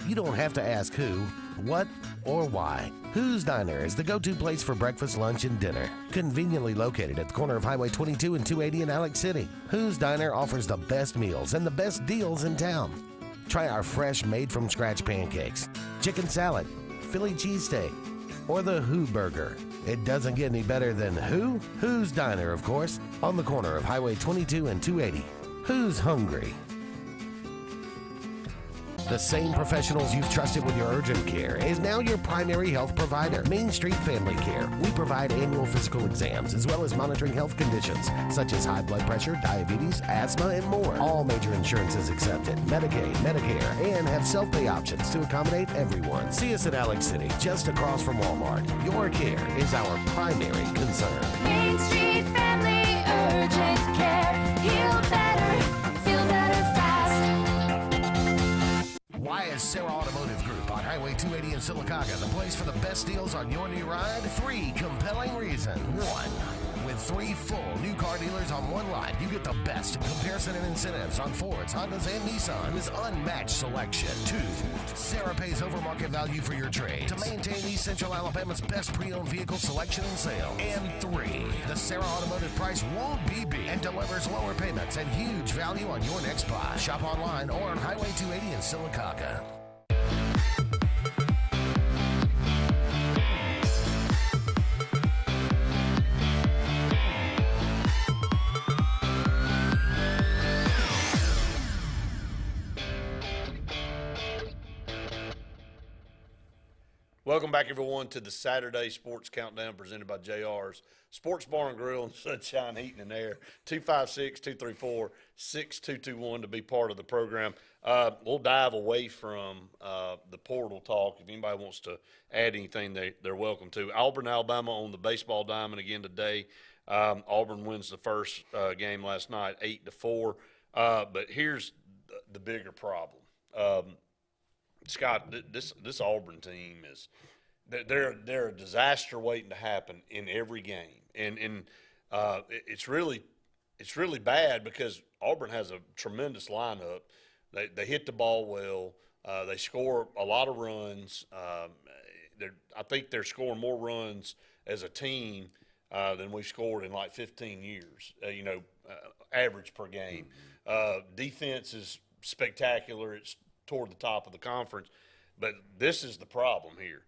You don't have to ask who, what, or why. Who's Diner is the go-to place for breakfast, lunch, and dinner. Conveniently located at the corner of Highway 22 and 280 in Alex City. Who's Diner offers the best meals and the best deals in town. Try our fresh, made-from-scratch pancakes, chicken salad, Philly cheesesteak, or the Who Burger. It doesn't get any better than who? Who's Diner, of course, on the corner of Highway 22 and 280. Who's hungry? The same professionals you've trusted with your urgent care is now your primary health provider, Main Street Family Care. We provide annual physical exams as well as monitoring health conditions such as high blood pressure, diabetes, asthma, and more. All major insurances accepted, Medicaid, Medicare, and have self-pay options to accommodate everyone. See us at Alex City, just across from Walmart. Your care is our primary concern. Main Street Family Urgent Care. Heal better, feel better fast. Why is Sarah Automotive Group on Highway 280 in Sylacauga the place for the best deals on your new ride? 3 compelling reasons. 1. With 3 full new car dealers on one lot, you get the best comparison and incentives on Fords, Hondas, and Nissans. Unmatched selection. 2. Sarah pays over market value for your trade to maintain East Central Alabama's best pre-owned vehicle selection and sales. And 3. The Sarah Automotive price won't be beat and delivers lower payments and huge value on your next buy. Shop online or on Highway 280 in Sylacauga. Welcome back, everyone, to the Saturday Sports Countdown presented by JR's Sports Bar and Grill and Sunshine Heating and Air. 256-234-6221 to be part of the program. We'll dive away from the portal talk. If anybody wants to add anything, they're welcome to. Auburn, Alabama on the baseball diamond again today. Auburn wins the first game last night, 8-4. But here's the bigger problem. Scott, this Auburn team is they're a disaster waiting to happen in every game, and it's really bad because Auburn has a tremendous lineup. They hit the ball well. They score a lot of runs. I think they're scoring more runs as a team than we've scored in like 15 years. Average per game. Defense is spectacular. It's toward the top of the conference, but this is the problem here.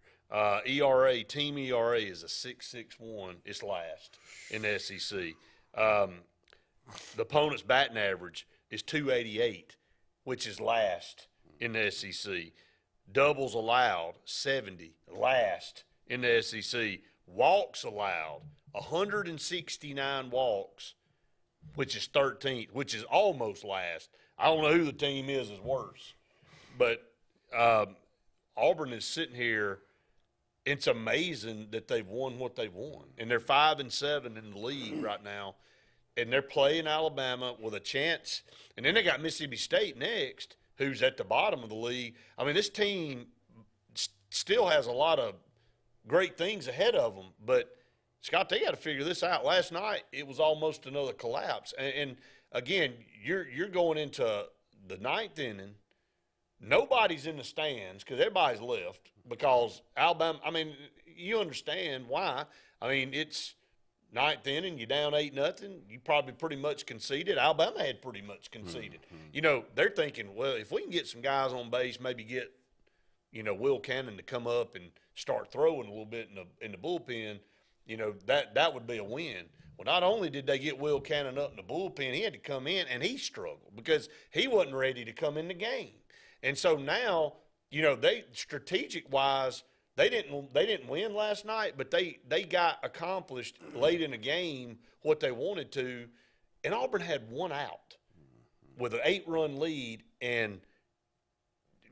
ERA, team ERA is a 6.61. It's last in the SEC. The opponent's batting average is 288, which is last in the SEC. Doubles allowed, 70, last in the SEC. Walks allowed, 169 walks, which is 13th, which is almost last. I don't know who the team is worse. But Auburn is sitting here. It's amazing that they've won what they've won. And they're 5-7 in the league right now. And they're playing Alabama with a chance. And then they got Mississippi State next, who's at the bottom of the league. I mean, this team still has a lot of great things ahead of them. But, Scott, they got to figure this out. Last night, it was almost another collapse. And again, you're going into the ninth inning. Nobody's in the stands because everybody's left because Alabama – I mean, you understand why. I mean, it's ninth inning, you're down 8-0. You probably pretty much conceded. Alabama had pretty much conceded. You know, they're thinking, well, if we can get some guys on base, maybe get, you know, Will Cannon to come up and start throwing a little bit in the bullpen, you know, that would be a win. Well, not only did they get Will Cannon up in the bullpen, he had to come in, and he struggled because he wasn't ready to come in the game. And so now, you know, they strategic-wise, they didn't win last night, but they got accomplished late in the game what they wanted to, and Auburn had one out with an 8-run lead and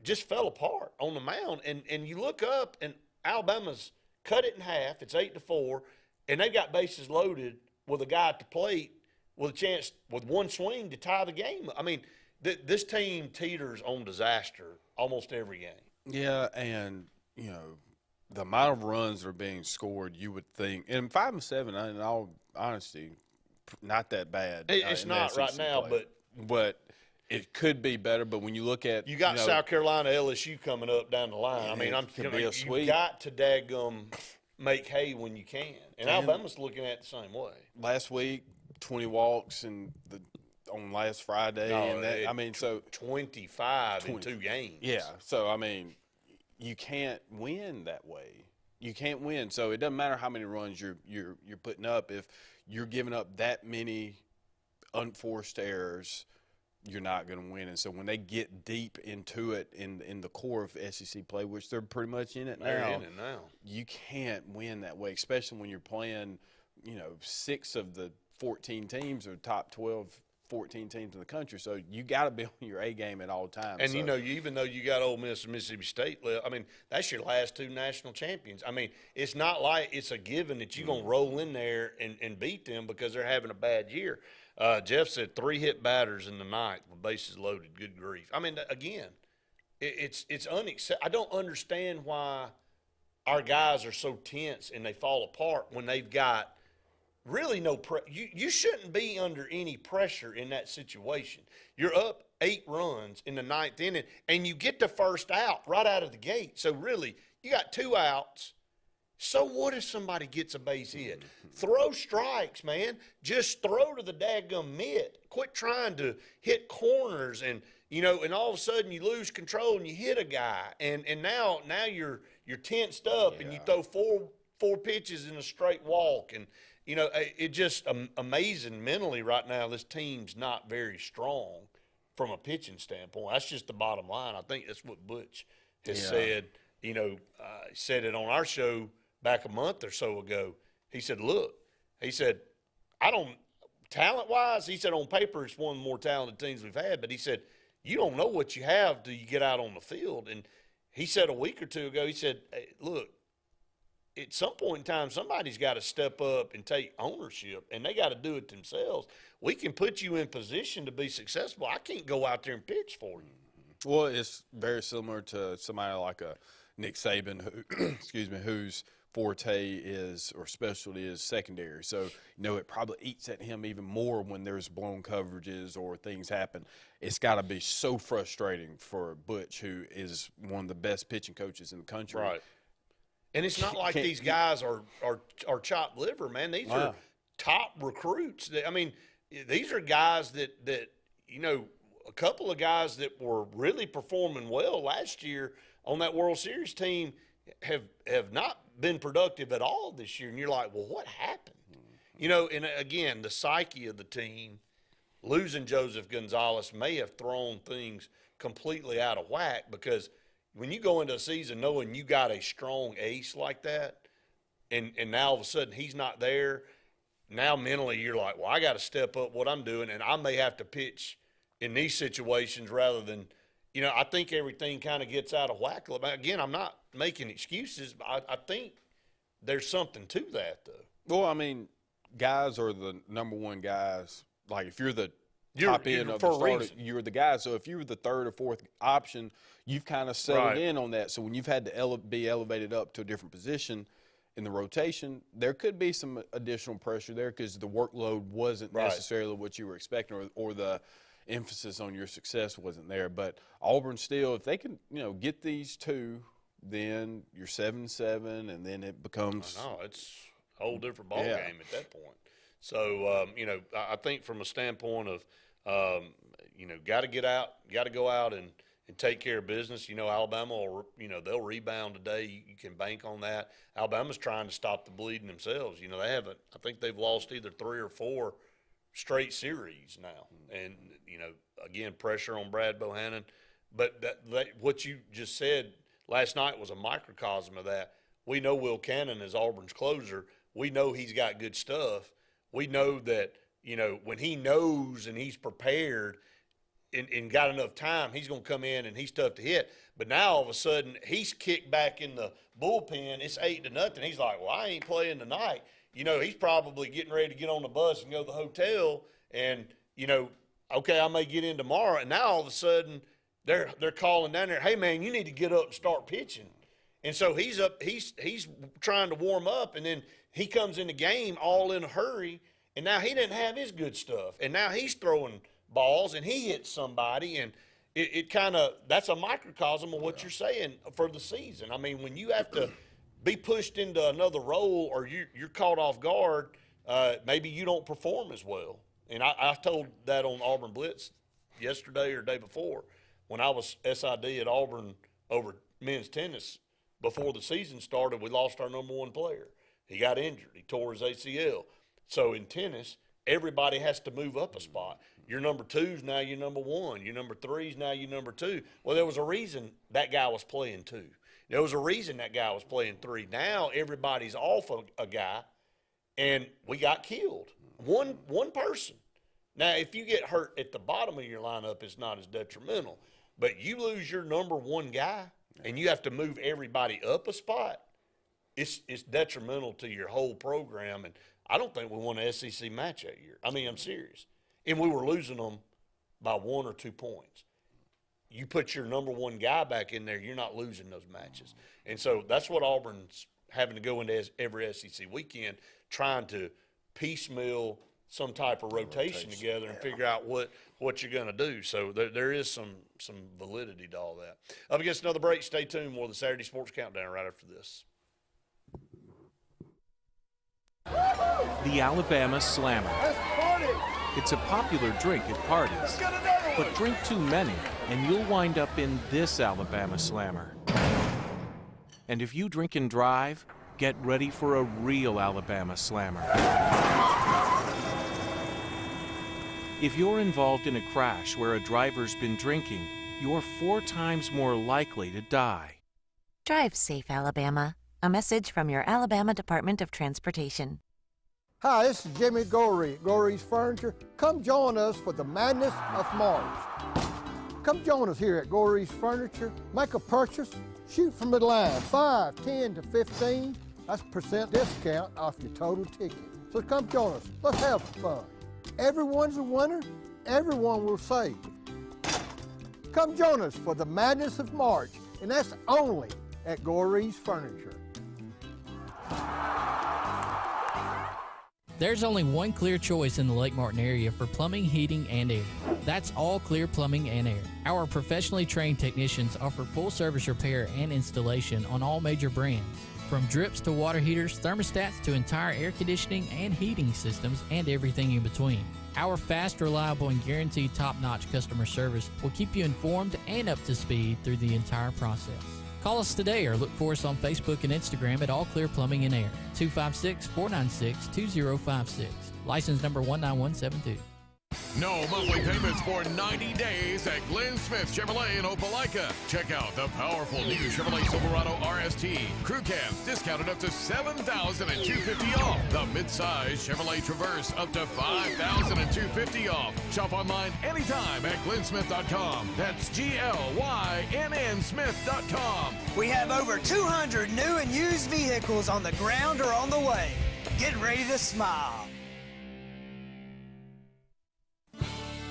just fell apart on the mound. And you look up, and Alabama's cut it in half. It's 8-4, and they got bases loaded with a guy at the plate with a chance with one swing to tie the game. I mean, this team teeters on disaster almost every game. Yeah, and, you know, the amount of runs that are being scored, you would think, and 5-7, in all honesty, not that bad. It's not right now, but it could be better. But when you look at you got South Carolina, LSU coming up down the line. I mean, you got to daggum make hay when you can, and Alabama's looking at it the same way. Last week, 20 walks on last Friday, so 25 in 2 games. Yeah, so I mean, you can't win that way. You can't win. So it doesn't matter how many runs you're putting up. If you're giving up that many unforced errors, you're not going to win. And so when they get deep into it in the core of SEC play, which they're pretty much in it now, you can't win that way, especially when you're playing, you know, 6 of the 14 teams are top 12, 14 teams in the country. So you got to be on your A game at all times. And, you know, even though you got Ole Miss and Mississippi State, I mean, that's your last 2 national champions. I mean, it's not like it's a given that you're going to roll in there and beat them because they're having a bad year. Jeff said 3 hit batters in the ninth with bases loaded. Good grief. I mean, again, it's unacceptable. I don't understand why our guys are so tense and they fall apart when they've got really no you shouldn't be under any pressure in that situation. You're up 8 runs in the ninth inning, and you get the first out right out of the gate. So, really, you got 2 outs. So what if somebody gets a base hit? Throw strikes, man. Just throw to the daggum mitt. Quit trying to hit corners and, you know, and all of a sudden you lose control and you hit a guy. And now you're tensed up and you throw four pitches in a straight walk. And, you know, it just amazing mentally right now. This team's not very strong from a pitching standpoint. That's just the bottom line. I think that's what Butch has said. You know, said it on our show back a month or so ago. He said, look, he said, talent-wise, he said on paper it's one of the more talented teams we've had, but he said, you don't know what you have till you get out on the field. And he said a week or 2 ago, he said, hey, look, at some point in time, somebody's got to step up and take ownership, and they got to do it themselves. We can put you in position to be successful. I can't go out there and pitch for you. Well, it's very similar to somebody like a Nick Saban, who, whose forte is or specialty is secondary. So, you know, it probably eats at him even more when there's blown coverages or things happen. It's got to be so frustrating for Butch, who is one of the best pitching coaches in the country. Right. And it's not like these guys are chopped liver, man. These are top recruits. I mean, these are guys that you know, a couple of guys that were really performing well last year on that World Series team have not been productive at all this year. And you're like, well, what happened? You know, and again, the psyche of the team, losing Joseph Gonzalez may have thrown things completely out of whack, because when you go into a season knowing you got a strong ace like that, and now all of a sudden he's not there, now mentally you're like, well, I got to step up what I'm doing, and I may have to pitch in these situations rather than, you know, I think everything kind of gets out of whack. Again, I'm not making excuses, but I think there's something to that, though. Well, I mean, guys are the number one guys. Like, if you're the top end of the starter, you're the guy. So if you were the 3rd or 4th option, you've kind of settled in on that. So when you've had to be elevated up to a different position in the rotation, there could be some additional pressure there because the workload wasn't necessarily what you were expecting, or the emphasis on your success wasn't there. But Auburn still, if they can, you know, get these 2, then you're 7-7, and then it becomes whole different ball Yeah. game at that point. So, I think from a standpoint of, got to get out, got to go out and take care of business. Alabama will, they'll rebound today. You can bank on that. Alabama's trying to stop the bleeding themselves. They haven't. I think they've lost either 3 or 4 straight series now. And, again, pressure on Brad Bohannon. But what you just said last night was a microcosm of that. We know Will Cannon is Auburn's closer. We know he's got good stuff. We know that, when he knows and he's prepared and got enough time, he's going to come in and he's tough to hit. But now all of a sudden he's kicked back in the bullpen. It's 8-0. He's like, well, I ain't playing tonight. He's probably getting ready to get on the bus and go to the hotel and, okay, I may get in tomorrow. And now all of a sudden they're calling down there, hey, man, you need to get up and start pitching. And so he's trying to warm up, and then he comes in the game all in a hurry, and now he didn't have his good stuff. And now he's throwing balls, and he hits somebody, and it kind of – that's a microcosm of what you're saying for the season. I mean, when you have to be pushed into another role or you're caught off guard, maybe you don't perform as well. And I told that on Auburn Blitz yesterday or the day before when I was SID at Auburn over men's tennis. Before the season started, we lost our number 1 player. He got injured. He tore his ACL. So in tennis, everybody has to move up a spot. Your number 2's now your number 1. Your number 3's now your number 2. Well, there was a reason that guy was playing 2. There was a reason that guy was playing 3. Now everybody's off a guy, and we got killed. One person. Now, if you get hurt at the bottom of your lineup, it's not as detrimental. But you lose your number 1 guy, and you have to move everybody up a spot, it's detrimental to your whole program. And I don't think we won an SEC match that year. I mean, I'm serious. And we were losing them by 1 or 2 points. You put your number 1 guy back in there, you're not losing those matches. And so that's what Auburn's having to go into every SEC weekend, trying to piecemeal some type of rotation together and figure out what you're going to do. So there is some validity to all that. Up against another break. Stay tuned. More of the Saturday Sports Countdown right after this. The Alabama Slammer. It's a popular drink at parties, but drink too many and you'll wind up in this Alabama Slammer. And if you drink and drive, get ready for a real Alabama Slammer. If you're involved in a crash where a driver's been drinking, you're 4 times more likely to die. Drive safe, Alabama. A message from your Alabama Department of Transportation. Hi, this is Jimmy Gorey, Gorey's Furniture. Come join us for the Madness of March. Come join us here at Gorey's Furniture. Make a purchase, shoot from the line, 5, 10 to 15. That's % discount off your total ticket. So come join us. Let's have fun. Everyone's a winner. Everyone will save. Come join us for the Madness of March, and that's only at Gorey's Furniture. There's only one clear choice in the Lake Martin area for plumbing, heating, and air. That's All Clear Plumbing and Air. Our professionally trained technicians offer full service repair and installation on all major brands. From drips to water heaters, thermostats to entire air conditioning and heating systems, and everything in between. Our fast, reliable, and guaranteed top-notch customer service will keep you informed and up to speed through the entire process. Call us today or look for us on Facebook and Instagram at All Clear Plumbing and Air, 256-496-2056. License number 19172. No monthly payments for 90 days at Glenn Smith Chevrolet in Opelika. Check out the powerful new Chevrolet Silverado RST. Crew cabs discounted up to $7,250 off. The midsize Chevrolet Traverse up to $5,250 off. Shop online anytime at glennsmith.com. That's GLYNN Smith.com. We have over 200 new and used vehicles on the ground or on the way. Get ready to smile.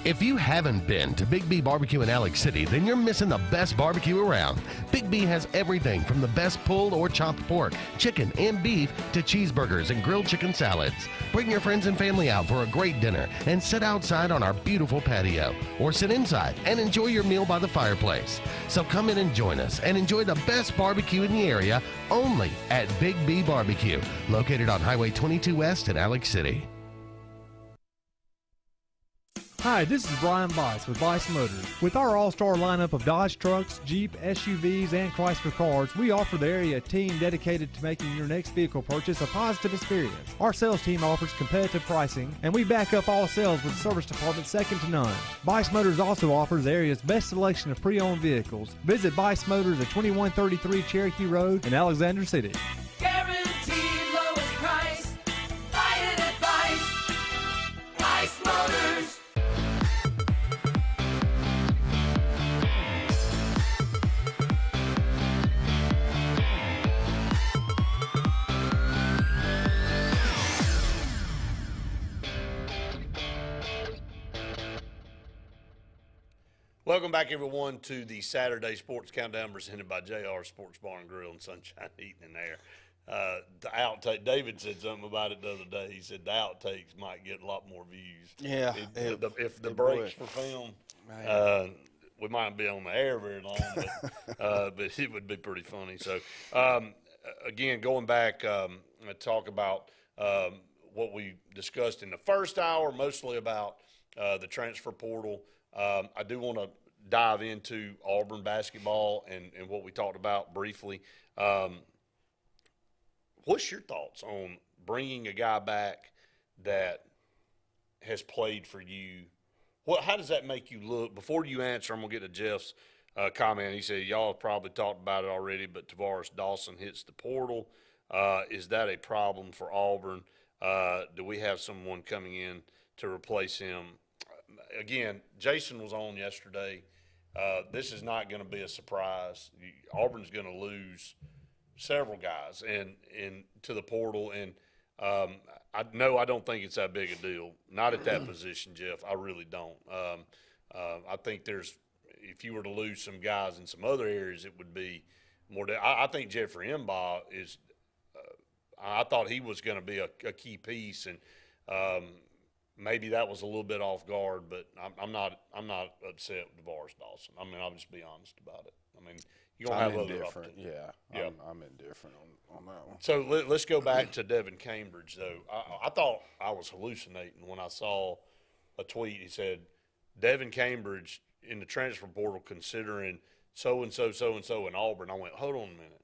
If you haven't been to Big B Barbecue in Alex City, then you're missing the best barbecue around. Big B has everything from the best pulled or chopped pork, chicken, and beef to cheeseburgers and grilled chicken salads. Bring your friends and family out for a great dinner and sit outside on our beautiful patio, or sit inside and enjoy your meal by the fireplace. So come in and join us and enjoy the best barbecue in the area only at Big B Barbecue, located on Highway 22 West in Alex City. Hi, this is Brian Bice with Bice Motors. With our all-star lineup of Dodge trucks, Jeep, SUVs, and Chrysler cars, we offer the area a team dedicated to making your next vehicle purchase a positive experience. Our sales team offers competitive pricing, and we back up all sales with a service department second to none. Bice Motors also offers the area's best selection of pre-owned vehicles. Visit Bice Motors at 2133 Cherokee Road in Alexander City. Guaranteed lowest price. Buy it at Bice. Bice Motors. Welcome back, everyone, to the Saturday Sports Countdown presented by JR Sports Bar and Grill and Sunshine Heating and Air. The outtake, David said something about it the other day. He said the outtakes might get a lot more views. Yeah. If the breaks were filmed, we might be on the air very long, but it would be pretty funny. So, again, going back, talk about what we discussed in the first hour, mostly about the transfer portal. I do want to dive into Auburn basketball and what we talked about briefly. What's your thoughts on bringing a guy back that has played for you? How does that make you look? Before you answer, I'm going to get to Jeff's comment. He said, y'all have probably talked about it already, but Tavares Dawson hits the portal. Is that a problem for Auburn? Do we have someone coming in to replace him? Again, Jason was on yesterday. This is not going to be a surprise. Auburn's going to lose several guys and to the portal, and I don't think it's that big a deal. Not at that position, Jeff. I really don't. I think if you were to lose some guys in some other areas, it would be more. I think Jeffrey Embaugh is. I thought he was going to be a key piece, and maybe that was a little bit off guard, but I'm not upset with Tavares Dawson. I mean, I'll just be honest about it. I mean, you're going to have other opportunities. Yeah, I'm indifferent on that one. So let's go back to Devin Cambridge, though. I thought I was hallucinating when I saw a tweet. He said, Devin Cambridge in the transfer portal considering so-and-so in Auburn. I went, hold on a minute.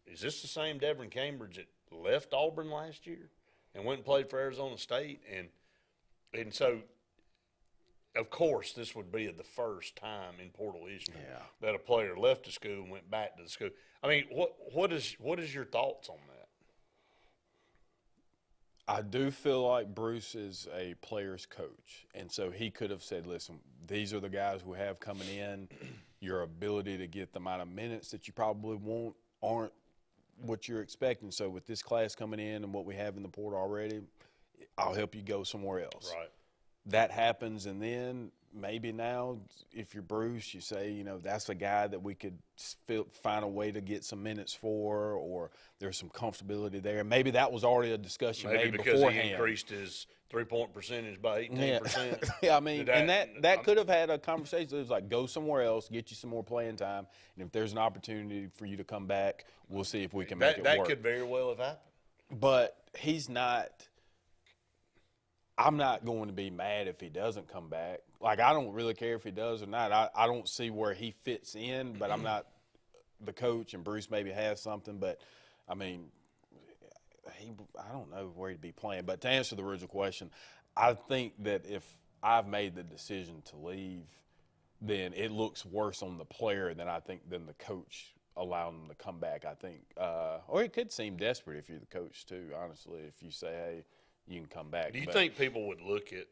Is this the same Devin Cambridge that left Auburn last year and went and played for Arizona State? And so, of course, this would be the first time in portal history that a player left the school and went back to the school. I mean, what is your thoughts on that? I do feel like Bruce is a player's coach, and so he could have said, listen, these are the guys we have coming in. Your ability to get the amount of minutes that you probably want aren't what you're expecting. So with this class coming in and what we have in the portal already, I'll help you go somewhere else. Right. That happens, and then maybe now if you're Bruce, you say, that's a guy that we could find a way to get some minutes for, or there's some comfortability there. Maybe that was already a discussion made because beforehand. he increased his three-point percentage by 18%. Yeah, I mean, that could have had a conversation. It was like, go somewhere else, get you some more playing time, and if there's an opportunity for you to come back, we'll see if we can make it work. That could very well have happened. But he's not – I'm not going to be mad if he doesn't come back. Like, I don't really care if he does or not. I don't see where he fits in, but I'm not the coach, and Bruce maybe has something. But, I mean, I don't know where he'd be playing. But to answer the original question, I think that if I've made the decision to leave, then it looks worse on the player than the coach allowing them to come back, I think. Or it could seem desperate if you're the coach too, honestly, if you say, hey, you can come back. Do you think people would look at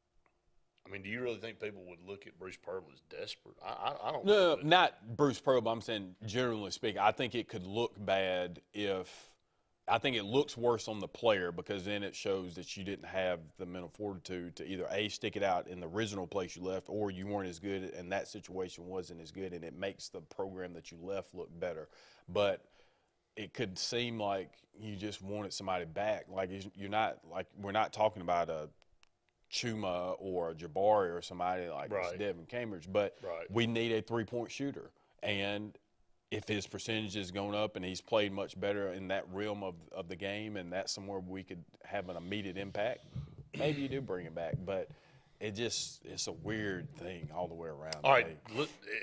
– I mean, do you really think people would look at Bruce Pearl as desperate? I don't know. No, not Bruce Pearl, but I'm saying generally speaking, I think it could look bad if I think it looks worse on the player because then it shows that you didn't have the mental fortitude to either A, stick it out in the original place you left, or you weren't as good and that situation wasn't as good, and it makes the program that you left look better. But it could seem like you just wanted somebody back. Like you're not, like we're not talking about a Chuma or a Jabari or somebody like Devin Cambridge, but we need a three-point shooter. And if his percentage is going up and he's played much better in that realm of the game and that's somewhere we could have an immediate impact, maybe you do bring him back. But it's a weird thing all the way around. All right,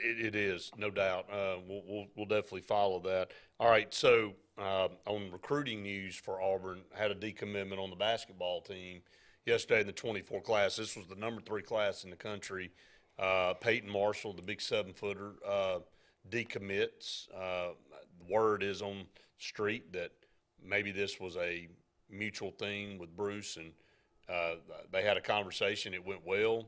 it is, no doubt. We'll definitely follow that. All right, so on recruiting news for Auburn, had a decommitment on the basketball team yesterday in the 24 class. This was the number 3 class in the country. Peyton Marshall, the big 7-footer, decommits. The word is on the street that maybe this was a mutual thing with Bruce, and they had a conversation. It went well.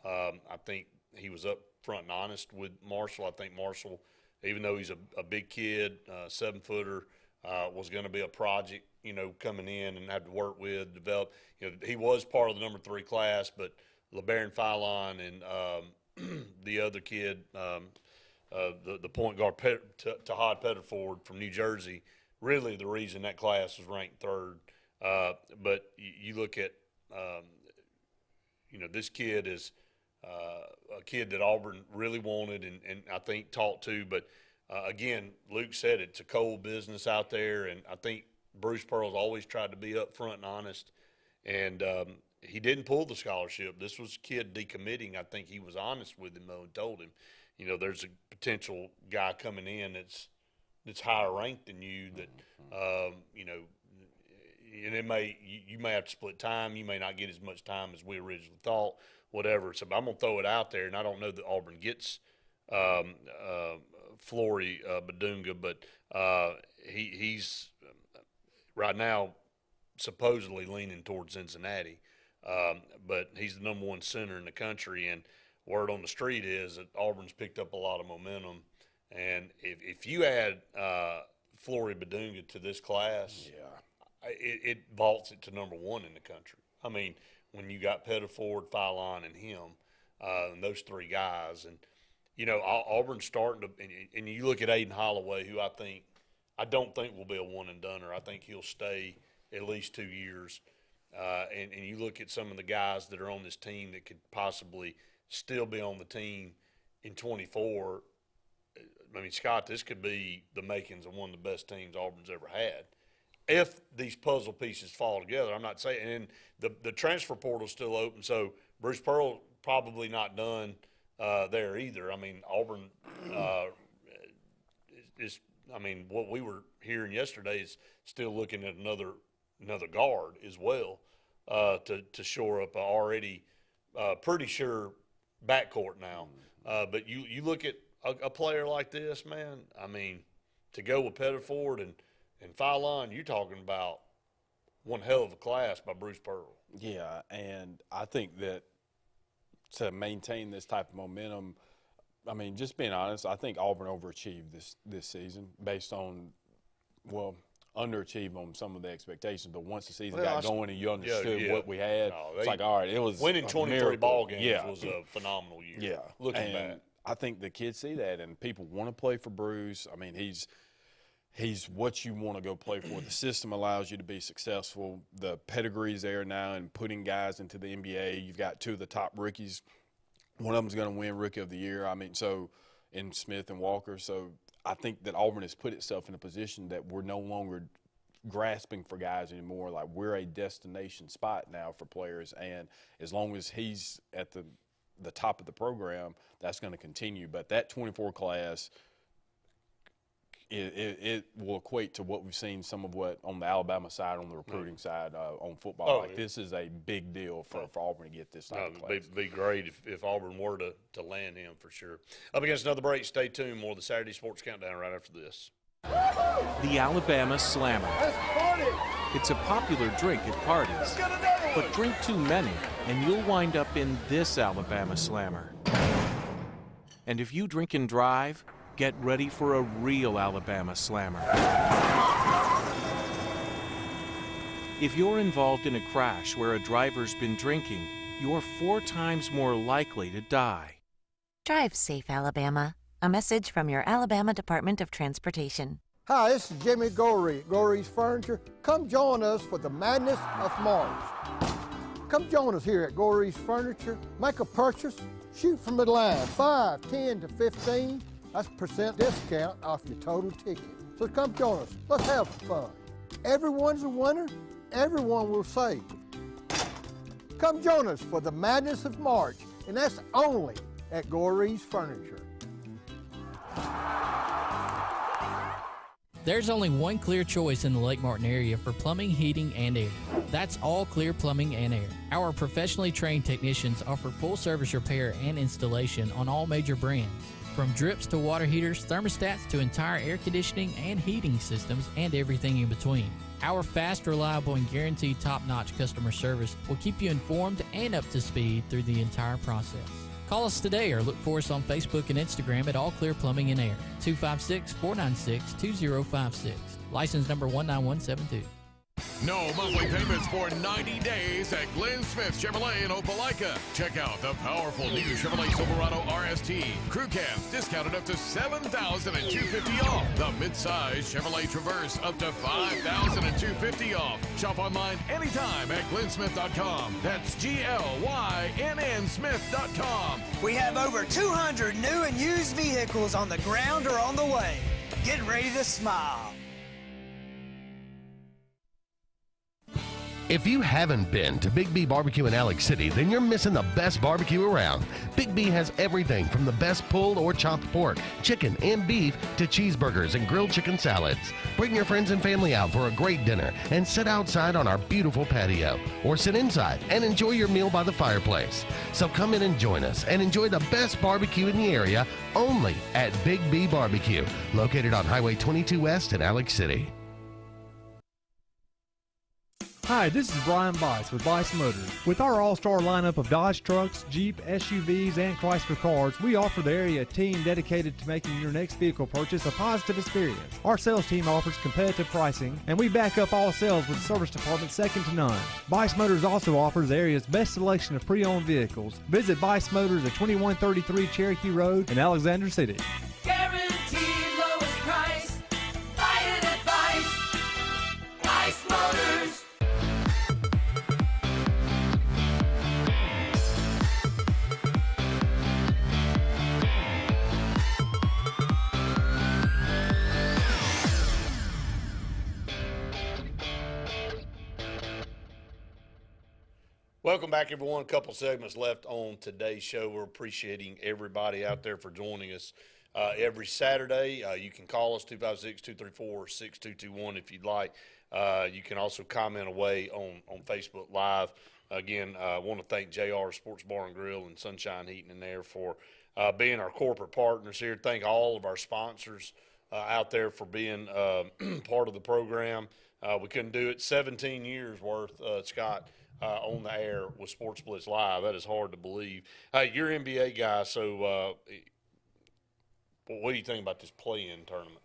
I think he was up front and honest with Marshall. I think Marshall, even though he's a big kid, 7-footer, was going to be a project, coming in and have to work with, develop. He was part of the number 3 class, but LeBaron Philon and the other kid, the point guard, Tahad Pettiford from New Jersey, really the reason that class was ranked 3rd. But you look at, this kid is a kid that Auburn really wanted and I think talked to. But, again, Luke said it's a cold business out there, and I think Bruce Pearl's always tried to be up front and honest. And he didn't pull the scholarship. This was a kid decommitting. I think he was honest with him, though, and told him, there's a potential guy coming in that's higher ranked than you that, and you may have to split time. You may not get as much time as we originally thought, whatever. So I'm going to throw it out there, and I don't know that Auburn gets Flory Badunga, but he's right now supposedly leaning towards Cincinnati. But he's the number 1 center in the country, and word on the street is that Auburn's picked up a lot of momentum. And if you add Flory Badunga to this class, it vaults it to number 1 in the country. I mean, when you got Pettiford, Philon, and him, and those 3 guys, and Auburn's starting to, and you look at Aiden Holloway, who I don't think will be a one-and-doner. I think he'll stay at least 2 years. And you look at some of the guys that are on this team that could possibly still be on the team in 24. I mean, Scott, this could be the makings of one of the best teams Auburn's ever had. If these puzzle pieces fall together, I'm not saying, and the transfer portal's still open, so Bruce Pearl probably not done there either. I mean, Auburn what we were hearing yesterday is still looking at another guard as well to shore up a already pretty sure backcourt now. But you look at a player like this, man, I mean, to go with Pettiford and Philon, you're talking about one hell of a class by Bruce Pearl. Yeah, and I think that to maintain this type of momentum, I mean, just being honest, I think Auburn overachieved this season based on, underachieved on some of the expectations. But once the season got going and you understood what we had, it's like, all right, it was winning 23 ball games was a phenomenal year. Yeah, looking back, I think the kids see that, and people want to play for Bruce. I mean, he's what you want to go play for. The system allows you to be successful. The pedigree's there now, and putting guys into the NBA. You've got 2 of the top rookies. One of them's going to win Rookie of the Year. I mean, so in Smith and Walker. So I think that Auburn has put itself in a position that we're no longer grasping for guys anymore. Like, we're a destination spot now for players, and as long as he's at the top of the program, that's going to continue. But that 24 class, it will equate to what we've seen some of what on the Alabama side, on the recruiting side, on football. This is a big deal for Auburn to get this type of class. It'd be great if Auburn were to land him for sure. Up against another break. Stay tuned. More of the Saturday Sports Countdown right after this. The Alabama Slammer. It's a popular drink at parties, but drink too many and you'll wind up in this Alabama Slammer. And if you drink and drive, get ready for a real Alabama Slammer. If you're involved in a crash where a driver's been drinking, you're 4 times more likely to die. Drive safe, Alabama. A message from your Alabama Department of Transportation. Hi, this is Jimmy Goree, Goree's Furniture. Come join us for the madness of March. Come join us here at Goree's Furniture. Make a purchase, shoot from the line, 5, 10 to 15. That's % discount off your total ticket. So come join us. Let's have fun. Everyone's a winner. Everyone will save. Come join us for the madness of March, and that's only at Goree's Furniture. There's only one clear choice in the Lake Martin area for plumbing, heating, and air. That's All Clear Plumbing and Air. Our professionally trained technicians offer full service repair and installation on all major brands. From drips to water heaters, thermostats to entire air conditioning and heating systems, and everything in between. Our fast, reliable, and guaranteed top-notch customer service will keep you informed and up to speed through the entire process. Call us today or look for us on Facebook and Instagram at All Clear Plumbing and Air, 256-496-2056. License number 19172. No monthly payments for 90 days at Glenn Smith Chevrolet in Opelika. Check out the powerful new Chevrolet Silverado RST. Crew cabs discounted up to $7,250 off. The midsize Chevrolet Traverse up to $5,250 off. Shop online anytime at glennsmith.com. That's GLYNN Smith.com. We have over 200 new and used vehicles on the ground or on the way. Get ready to smile. If you haven't been to Big B Barbecue in Alex City, then you're missing the best barbecue around. Big B has everything from the best pulled or chopped pork, chicken, and beef to cheeseburgers and grilled chicken salads. Bring your friends and family out for a great dinner and sit outside on our beautiful patio, or sit inside and enjoy your meal by the fireplace. So come in and join us and enjoy the best barbecue in the area only at Big B Barbecue, located on Highway 22 West in Alex City. Hi, this is Brian Bice with Bice Motors. With our all-star lineup of Dodge trucks, Jeep, SUVs, and Chrysler cars, we offer the area a team dedicated to making your next vehicle purchase a positive experience. Our sales team offers competitive pricing, and we back up all sales with a service department second to none. Bice Motors also offers the area's best selection of pre-owned vehicles. Visit Bice Motors at 2133 Cherokee Road in Alexander City. Guaranteed lowest price. Buy it at Bice Motors. Welcome back, everyone. A couple segments left on today's show. We're appreciating everybody out there for joining us every Saturday. You can call us 256-234-6221 if you'd like. You can also comment away on Facebook Live. Again, I want to thank JR Sports Bar and Grill and Sunshine Heating and Air for being our corporate partners here. Thank all of our sponsors out there for being part of the program. We couldn't do it 17 years worth, Scott. On the air with Sports Blitz Live. That is hard to believe. You're an NBA guy, so what do you think about this play-in tournament?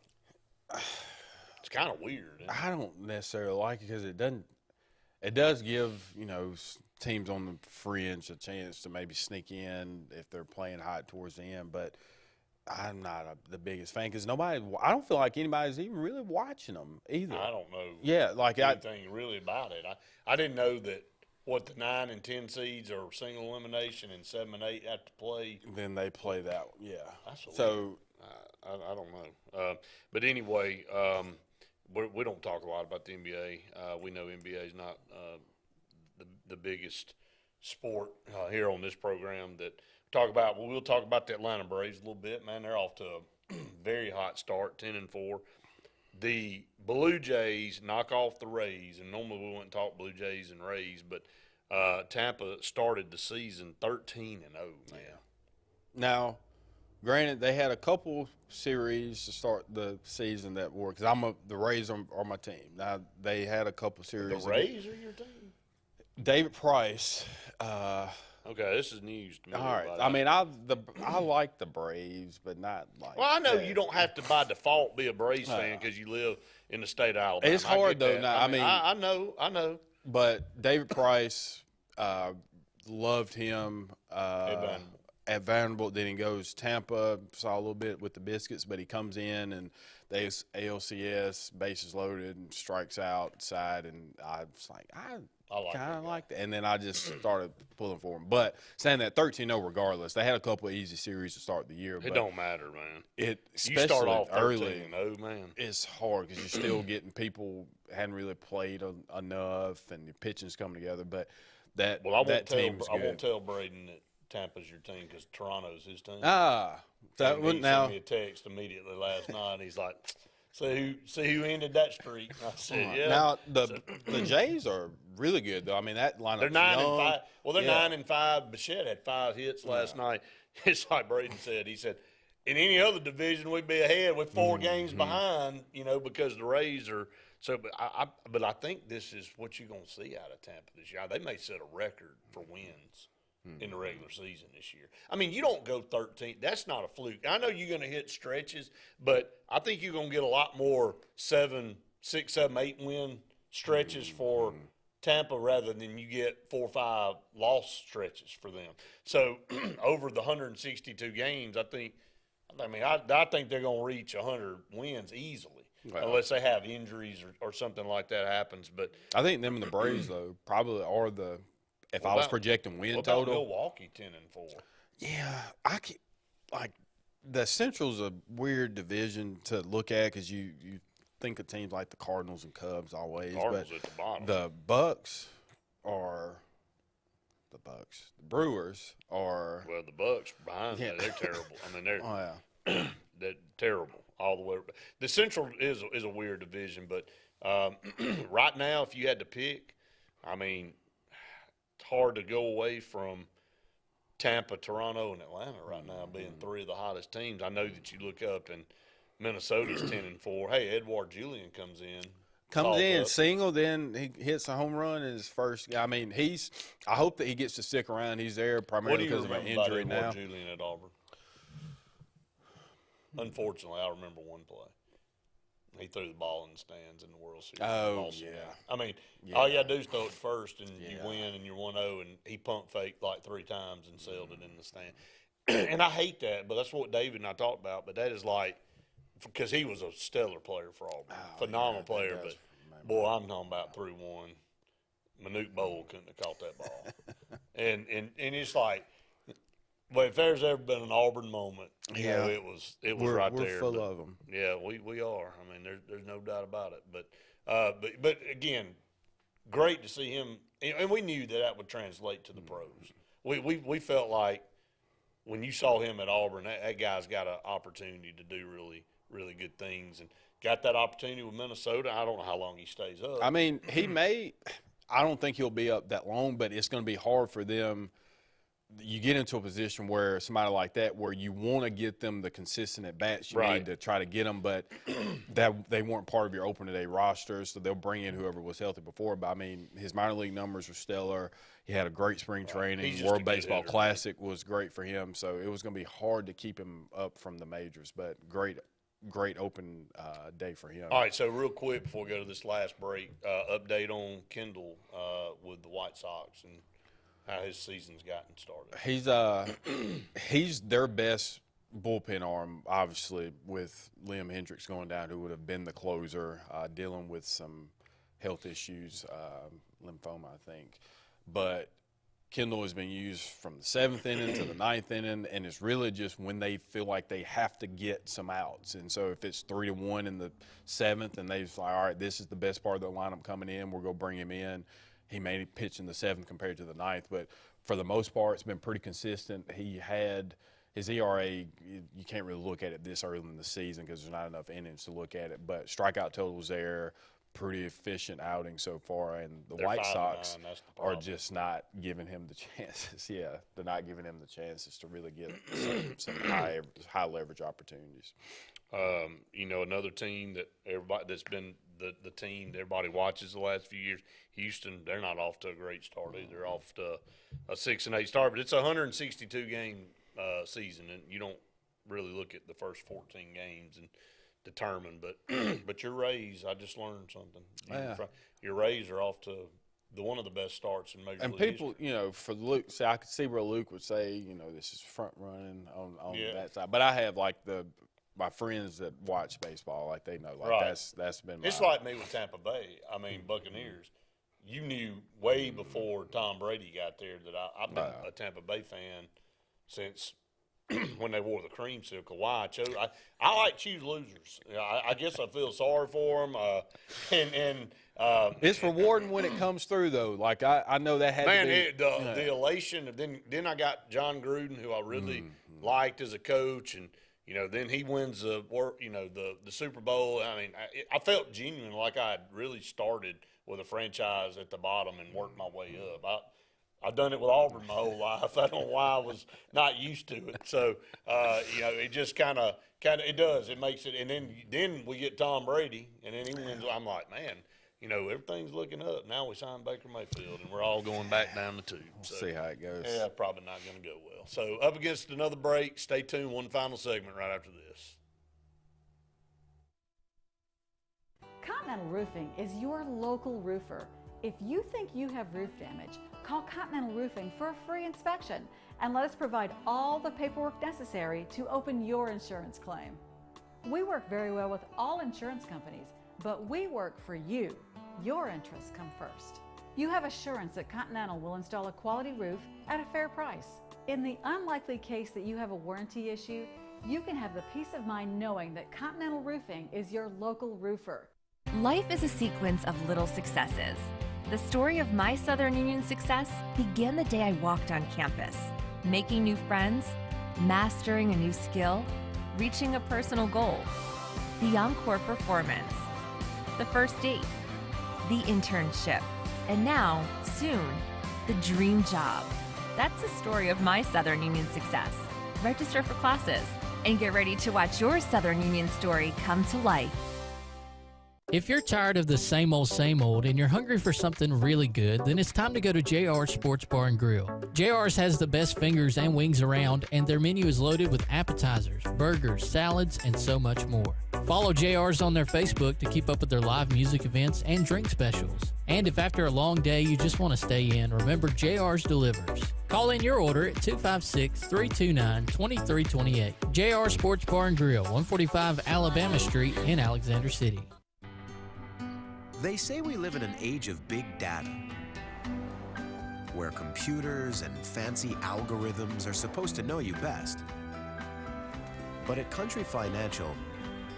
It's kind of weird. Isn't it? I don't necessarily like it because it does give, teams on the fringe a chance to maybe sneak in if they're playing hot towards the end, but I'm not the biggest fan because I don't feel like anybody's even really watching them either. I don't know. Yeah, anything really about it. I didn't know that. What, the 9 and 10 seeds are single elimination and 7 and 8 have to play? Then they play that, yeah. So I don't know. But anyway, we don't talk a lot about the NBA. We know NBA is not the biggest sport here on this program that talk about. Well, we'll talk about the Atlanta Braves a little bit. Man, they're off to a very hot start, 10-4. The Blue Jays knock off the Rays, and normally we wouldn't talk Blue Jays and Rays, but Tampa started the season 13-0, man. Now, granted, they had a couple series to start the season that were because the Rays are my team. Now they had a couple series. The Rays are your team. David Price Okay, this is news to me. All right. I mean, I like the Braves, but not like. Well, I know you don't have to by default be a Braves fan because you live in the state of Alabama. It's hard though. Now, I mean, I know. But David Price, loved him at Vanderbilt. Then he goes Tampa, saw a little bit with the Biscuits, but he comes in and they ALCS, bases loaded, and strikes outside, and I was like, I kind of like that. And then I just started pulling for him. But saying that 13-0 regardless, they had a couple of easy series to start the year. It don't matter, man. Especially you start off early, 13-0, man. It's hard because you're still getting people hadn't really played enough, and your pitching's coming together. But I won't tell Braden that Tampa's your team because Toronto's his team. That he sent me a text immediately last night. He's like, see who ended that streak. I said, yeah. Now the Jays are really good though. I mean that lineup. They're 9-5. Well, they're 9-5. Bichette had 5 hits last night. It's like Braden said. He said, in any other division we'd be ahead with 4 games behind. Because the Rays are. So, but I think this is what you're going to see out of Tampa this year. They may set a record for wins in the regular season this year. I mean, you don't go 13. That's not a fluke. I know you're going to hit stretches, but I think you're going to get a lot more 7, 6, 7, 8 win stretches for Tampa rather than you get 4 or 5 loss stretches for them. So, over the 162 games, I think they're going to reach 100 wins easily. Well, unless they have injuries or something like that happens, but I think them and the Braves though probably are the. If I was projecting win total, Milwaukee 10-4. Yeah, I can like the Central's a weird division to look at because you think of teams like the Cardinals and Cubs always, Cardinals but at the bottom. The Bucks are the Bucks. The Brewers are the Bucks behind that. They're terrible. I mean, they're terrible. All the way. The Central is a weird division, but right now, if you had to pick, I mean, it's hard to go away from Tampa, Toronto, and Atlanta right now being 3 of the hottest teams. I know that you look up and Minnesota's 10-4. Hey, Edouard Julien comes in single, then he hits a home run in his first. I mean, I hope that he gets to stick around. He's there primarily because of an injury now. What do you remember about Edouard Julien at Auburn? Unfortunately, I remember one play. He threw the ball in the stands in the World Series. Oh, yeah. I mean, all you got to do is throw it first, and you win, and you're 1-0, and he pump faked like 3 times and sailed it in the stand. And I hate that, but that's what David and I talked about. But that is like – because he was a stellar player for Auburn. Phenomenal player, but, boy, I'm talking about 3-1. Manute Bowl couldn't have caught that ball. and it's like – but if there's ever been an Auburn moment, you know, it was right there. We're full of them. Yeah, we are. I mean, there's no doubt about it. But again, great to see him, and we knew that would translate to the pros. We felt like when you saw him at Auburn, that guy's got an opportunity to do really, really good things, and got that opportunity with Minnesota. I don't know how long he stays up. I mean, he may. I don't think he'll be up that long, but it's going to be hard for them. You get into a position where somebody like that, where you want to get them the consistent at bats you need to try to get them, but that they weren't part of your opening day roster, so they'll bring in whoever was healthy before. But I mean, his minor league numbers were stellar. He had a great spring training. World Baseball Classic was great for him, so it was going to be hard to keep him up from the majors. But great open day for him. All right, so real quick before we go to this last break, update on Kendall with the White Sox and how his season's gotten started. He's their best bullpen arm, obviously, with Liam Hendricks going down, who would have been the closer, dealing with some health issues, lymphoma, I think. But Kendall has been used from the 7th inning to the 9th inning, and it's really just when they feel like they have to get some outs. And so if it's 3-1 in the 7th and they're like, all right, this is the best part of the lineup coming in, we're going to bring him in. He may pitch in the 7th compared to the 9th, but for the most part, it's been pretty consistent. He had his ERA, you can't really look at it this early in the season because there's not enough innings to look at it, but strikeout totals there, pretty efficient outing so far, and they're White Sox are just not giving him the chances. Yeah, they're not giving him the chances to really get some high leverage opportunities. Another team that everybody that's been the team that everybody watches the last few years. Houston, they're not off to a great start either. They're off to a 6-8 start, but it's a 162 game season, and you don't really look at the first 14 games and determine. But your Rays, I just learned something. Your Rays are off to one of the best starts in Major League people, history. you know, for Luke, so I could see where Luke would say, you know, this is front running on that side. But I have like my friends that watch baseball, like they know, like that's been. It's like me with Tampa Bay. I mean, Buccaneers. You knew way before Tom Brady got there that I've been a Tampa Bay fan since when they wore the creamsicle. Why I like choose losers. You know, I guess I feel sorry for them. It's rewarding when it comes through, though. Like I know that had to be the elation. Then I got John Gruden, who I really liked as a coach, and you know, then he wins the Super Bowl. I mean, I felt genuine, like I had really started with a franchise at the bottom and worked my way up. I've done it with Auburn my whole life. I don't know why I was not used to it. So, you know, it just kind of it does. It makes it. And then we get Tom Brady, and then he wins. I'm like, man, you know, everything's looking up. Now we signed Baker Mayfield, and we're all going back down the tube. So, see how it goes. Yeah, probably not going to go well. So up against another break. Stay tuned. One final segment right after this. Continental Roofing is your local roofer. If you think you have roof damage, call Continental Roofing for a free inspection and let us provide all the paperwork necessary to open your insurance claim. We work very well with all insurance companies, but we work for you. Your interests come first. You have assurance that Continental will install a quality roof at a fair price. In the unlikely case that you have a warranty issue, you can have the peace of mind knowing that Continental Roofing is your local roofer. Life is a sequence of little successes. The story of my Southern Union success began the day I walked on campus, making new friends, mastering a new skill, reaching a personal goal, the encore performance, the first date, the internship, and now, soon, the dream job. That's the story of my Southern Union success. Register for classes and get ready to watch your Southern Union story come to life. If you're tired of the same old and you're hungry for something really good, then it's time to go to JR's Sports Bar and Grill. JR's has the best fingers and wings around, and their menu is loaded with appetizers, burgers, salads, and so much more. Follow JR's on their Facebook to keep up with their live music events and drink specials. And if after a long day you just want to stay in, remember JR's delivers. Call in your order at 256-329-2328. JR Sports Bar and Grill, 145 Alabama Street in Alexander City. They say we live in an age of big data, where computers and fancy algorithms are supposed to know you best. But at Country Financial,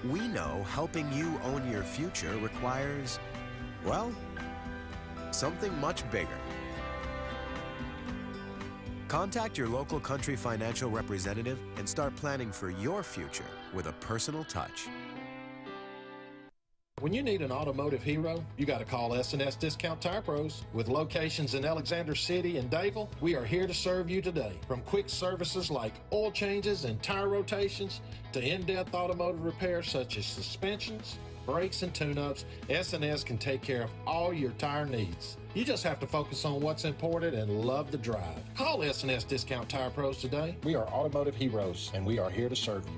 we know helping you own your future requires, well, something much bigger. Contact your local Country Financial representative and start planning for your future with a personal touch. When you need an automotive hero, you got to call S&S Discount Tire Pros. With locations in Alexander City and Dayville, we are here to serve you today. From quick services like oil changes and tire rotations to in-depth automotive repairs such as suspensions, brakes, and tune-ups, S&S can take care of all your tire needs. You just have to focus on what's important and love the drive. Call S&S Discount Tire Pros today. We are automotive heroes, and we are here to serve you.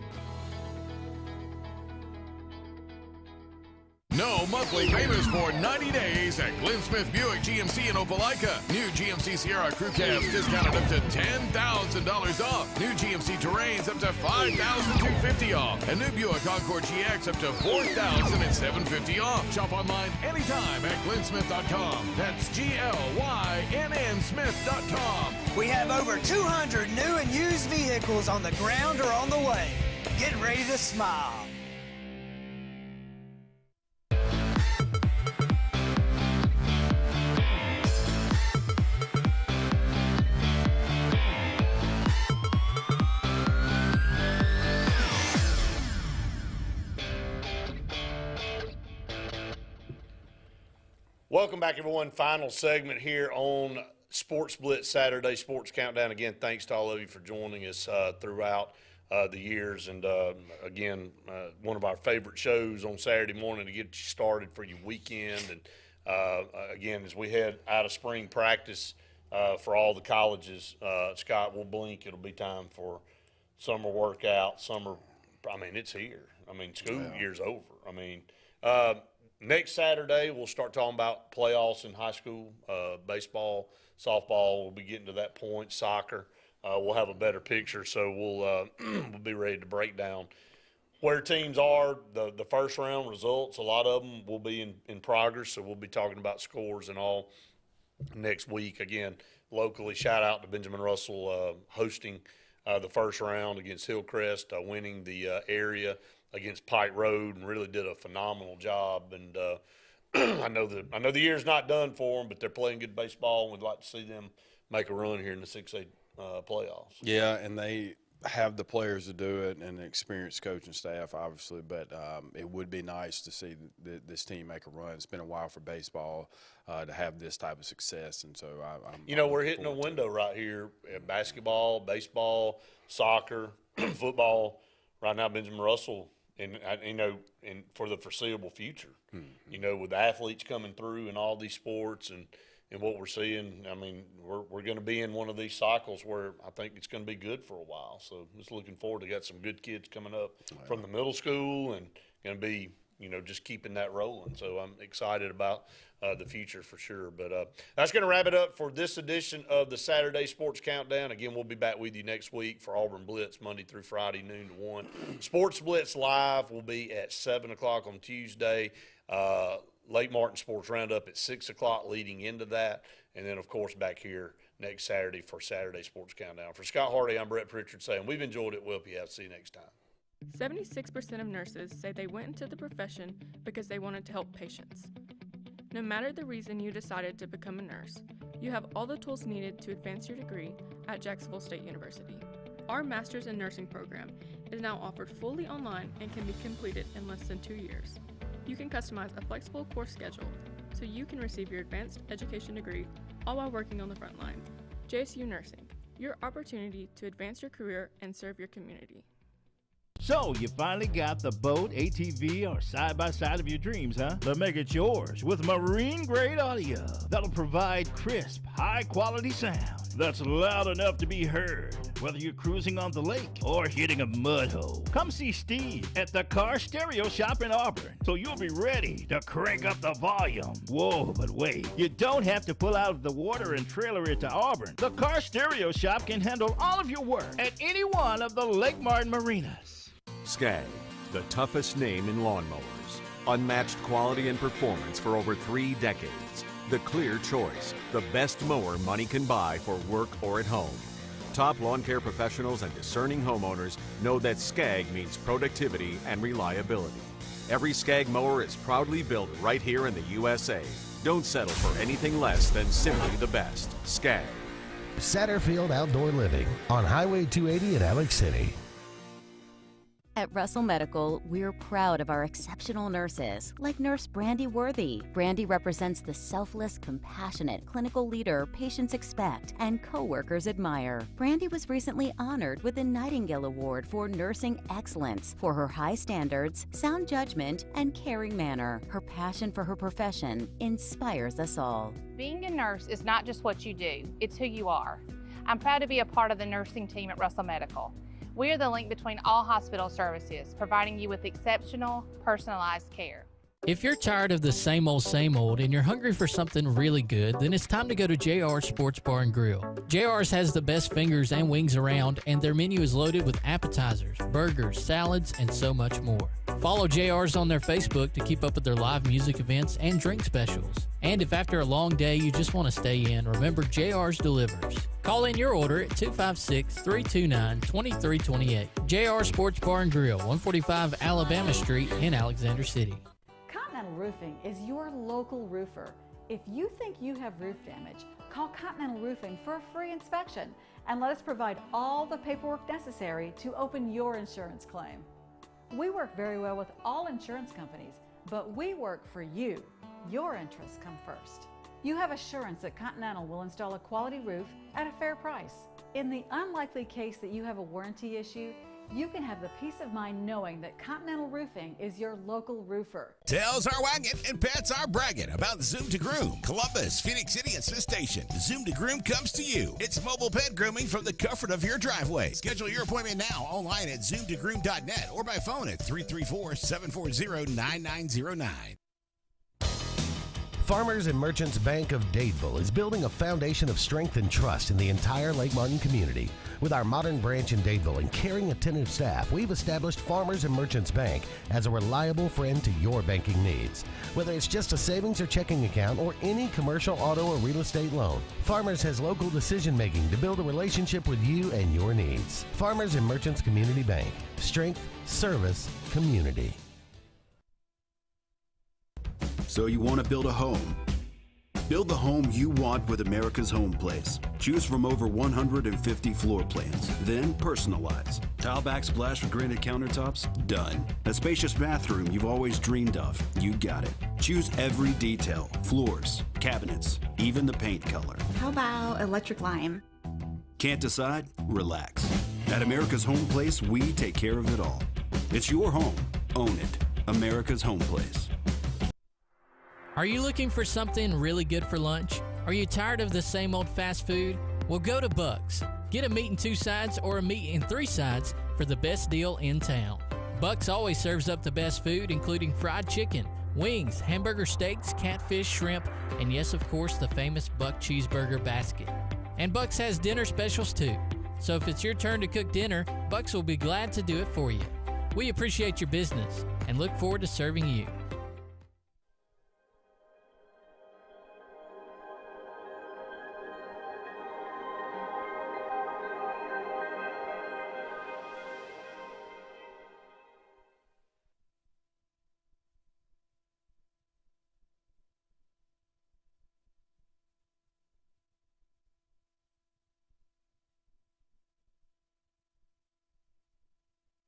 No monthly payments for 90 days at Glenn Smith Buick GMC in Opelika. New GMC Sierra Crew Cabs discounted up to $10,000 off. New GMC Terrains up to $5,250 off. And new Buick Encore GX up to $4,750 off. Shop online anytime at glennsmith.com. That's GLYNN Smith.com. We have over 200 new and used vehicles on the ground or on the way. Get ready to smile. Welcome back, everyone. Final segment here on Sports Blitz Saturday Sports Countdown. Again, thanks to all of you for joining us throughout the years. And again, one of our favorite shows on Saturday morning to get you started for your weekend. And again, as we head out of spring practice for all the colleges, Scott, we'll blink. It'll be time for summer workout. Summer, I mean, it's here. I mean, school year's over. I mean, next Saturday we'll start talking about playoffs in high school, baseball, softball. We'll be getting to that point. Soccer. We'll have a better picture, so we'll be ready to break down where teams are, the first round results. A lot of them will be in progress, so we'll be talking about scores and all next week. Again, locally, shout out to Benjamin Russell hosting the first round against Hillcrest, winning the area against Pike Road, and really did a phenomenal job. And I know the year's not done for them, but they're playing good baseball, and we'd like to see them make a run here in the 6A playoffs. Yeah, and they have the players to do it and the experienced coaching staff, obviously, but it would be nice to see this team make a run. It's been a while for baseball to have this type of success, and so we're hitting a window right here: basketball, baseball, soccer, football. Right now, Benjamin Russell, and for the foreseeable future, with athletes coming through in all these sports and what we're seeing, I mean, we're going to be in one of these cycles where I think it's going to be good for a while. So just looking forward to got some good kids coming up from the middle school and going to be, just keeping that rolling. So I'm excited about the future for sure. But that's going to wrap it up for this edition of the Saturday Sports Countdown. Again, we'll be back with you next week for Auburn Blitz, Monday through Friday, noon to 1. Sports Blitz Live will be at 7 o'clock on Tuesday. Lake Martin Sports Roundup at 6 o'clock leading into that. And then, of course, back here next Saturday for Saturday Sports Countdown. For Scott Hardy, I'm Brett Pritchard saying we've enjoyed it. We'll see you next time. 76% of nurses say they went into the profession because they wanted to help patients. No matter the reason you decided to become a nurse, you have all the tools needed to advance your degree at Jacksonville State University. Our Master's in Nursing program is now offered fully online and can be completed in less than 2 years. You can customize a flexible course schedule so you can receive your advanced education degree all while working on the front line. JSU Nursing, your opportunity to advance your career and serve your community. So, you finally got the boat, ATV, or side-by-side of your dreams, huh? Then make it yours with marine-grade audio that'll provide crisp, high-quality sound that's loud enough to be heard, whether you're cruising on the lake or hitting a mud hole. Come see Steve at the Car Stereo Shop in Auburn, so you'll be ready to crank up the volume. Whoa, but wait, you don't have to pull out of the water and trailer it to Auburn. The Car Stereo Shop can handle all of your work at any one of the Lake Martin marinas. SCAG, the toughest name in lawnmowers. Unmatched quality and performance for over 3 decades. The clear choice, the best mower money can buy for work or at home. Top lawn care professionals and discerning homeowners know that SCAG means productivity and reliability. Every SCAG mower is proudly built right here in the USA. Don't settle for anything less than simply the best. SCAG. Satterfield Outdoor Living on Highway 280 in Alex City. At Russell Medical, we're proud of our exceptional nurses, like Nurse Brandy Worthy. Brandy represents the selfless, compassionate clinical leader patients expect and coworkers admire. Brandy was recently honored with the Nightingale Award for Nursing Excellence for her high standards, sound judgment, and caring manner. Her passion for her profession inspires us all. Being a nurse is not just what you do, it's who you are. I'm proud to be a part of the nursing team at Russell Medical. We are the link between all hospital services, providing you with exceptional, personalized care. If you're tired of the same old, and you're hungry for something really good, then it's time to go to JR's Sports Bar and Grill. JR's has the best fingers and wings around, and their menu is loaded with appetizers, burgers, salads, and so much more. Follow JR's on their Facebook to keep up with their live music events and drink specials. And if after a long day you just want to stay in, remember JR's delivers. Call in your order at 256-329-2328. JR Sports Bar and Grill, 145 Alabama Street in Alexander City. Continental Roofing is your local roofer. If you think you have roof damage, call Continental Roofing for a free inspection and let us provide all the paperwork necessary to open your insurance claim. We work very well with all insurance companies, but we work for you. Your interests come first. You have assurance that Continental will install a quality roof at a fair price. In the unlikely case that you have a warranty issue, you can have the peace of mind knowing that Continental Roofing is your local roofer. Tails are wagging and pets are bragging about Zoom to Groom. Columbus, Phoenix City, and Smith Station. Zoom to Groom comes to you. It's mobile pet grooming from the comfort of your driveway. Schedule your appointment now online at zoomtogroom.net or by phone at 334-740-9909. Farmers and Merchants Bank of Dadeville is building a foundation of strength and trust in the entire Lake Martin community. With our modern branch in Dadeville and caring, attentive staff, we've established Farmers and Merchants Bank as a reliable friend to your banking needs. Whether it's just a savings or checking account or any commercial, auto, or real estate loan, Farmers has local decision-making to build a relationship with you and your needs. Farmers and Merchants Community Bank. Strength, service, community. So you want to build a home? Build the home you want with America's Home Place. Choose from over 150 floor plans, then personalize. Tile back splash with granite countertops? Done. A spacious bathroom you've always dreamed of? You got it. Choose every detail, floors, cabinets, even the paint color. How about electric lime? Can't decide? Relax. At America's Home Place, we take care of it all. It's your home. Own it. America's Home Place. Are you looking for something really good for lunch? Are you tired of the same old fast food? Well, go to Buck's. Get a meat and 2 sides or a meat and 3 sides for the best deal in town. Buck's always serves up the best food, including fried chicken, wings, hamburger steaks, catfish, shrimp, and yes, of course, the famous Buck cheeseburger basket. And Buck's has dinner specials too. So if it's your turn to cook dinner, Buck's will be glad to do it for you. We appreciate your business and look forward to serving you.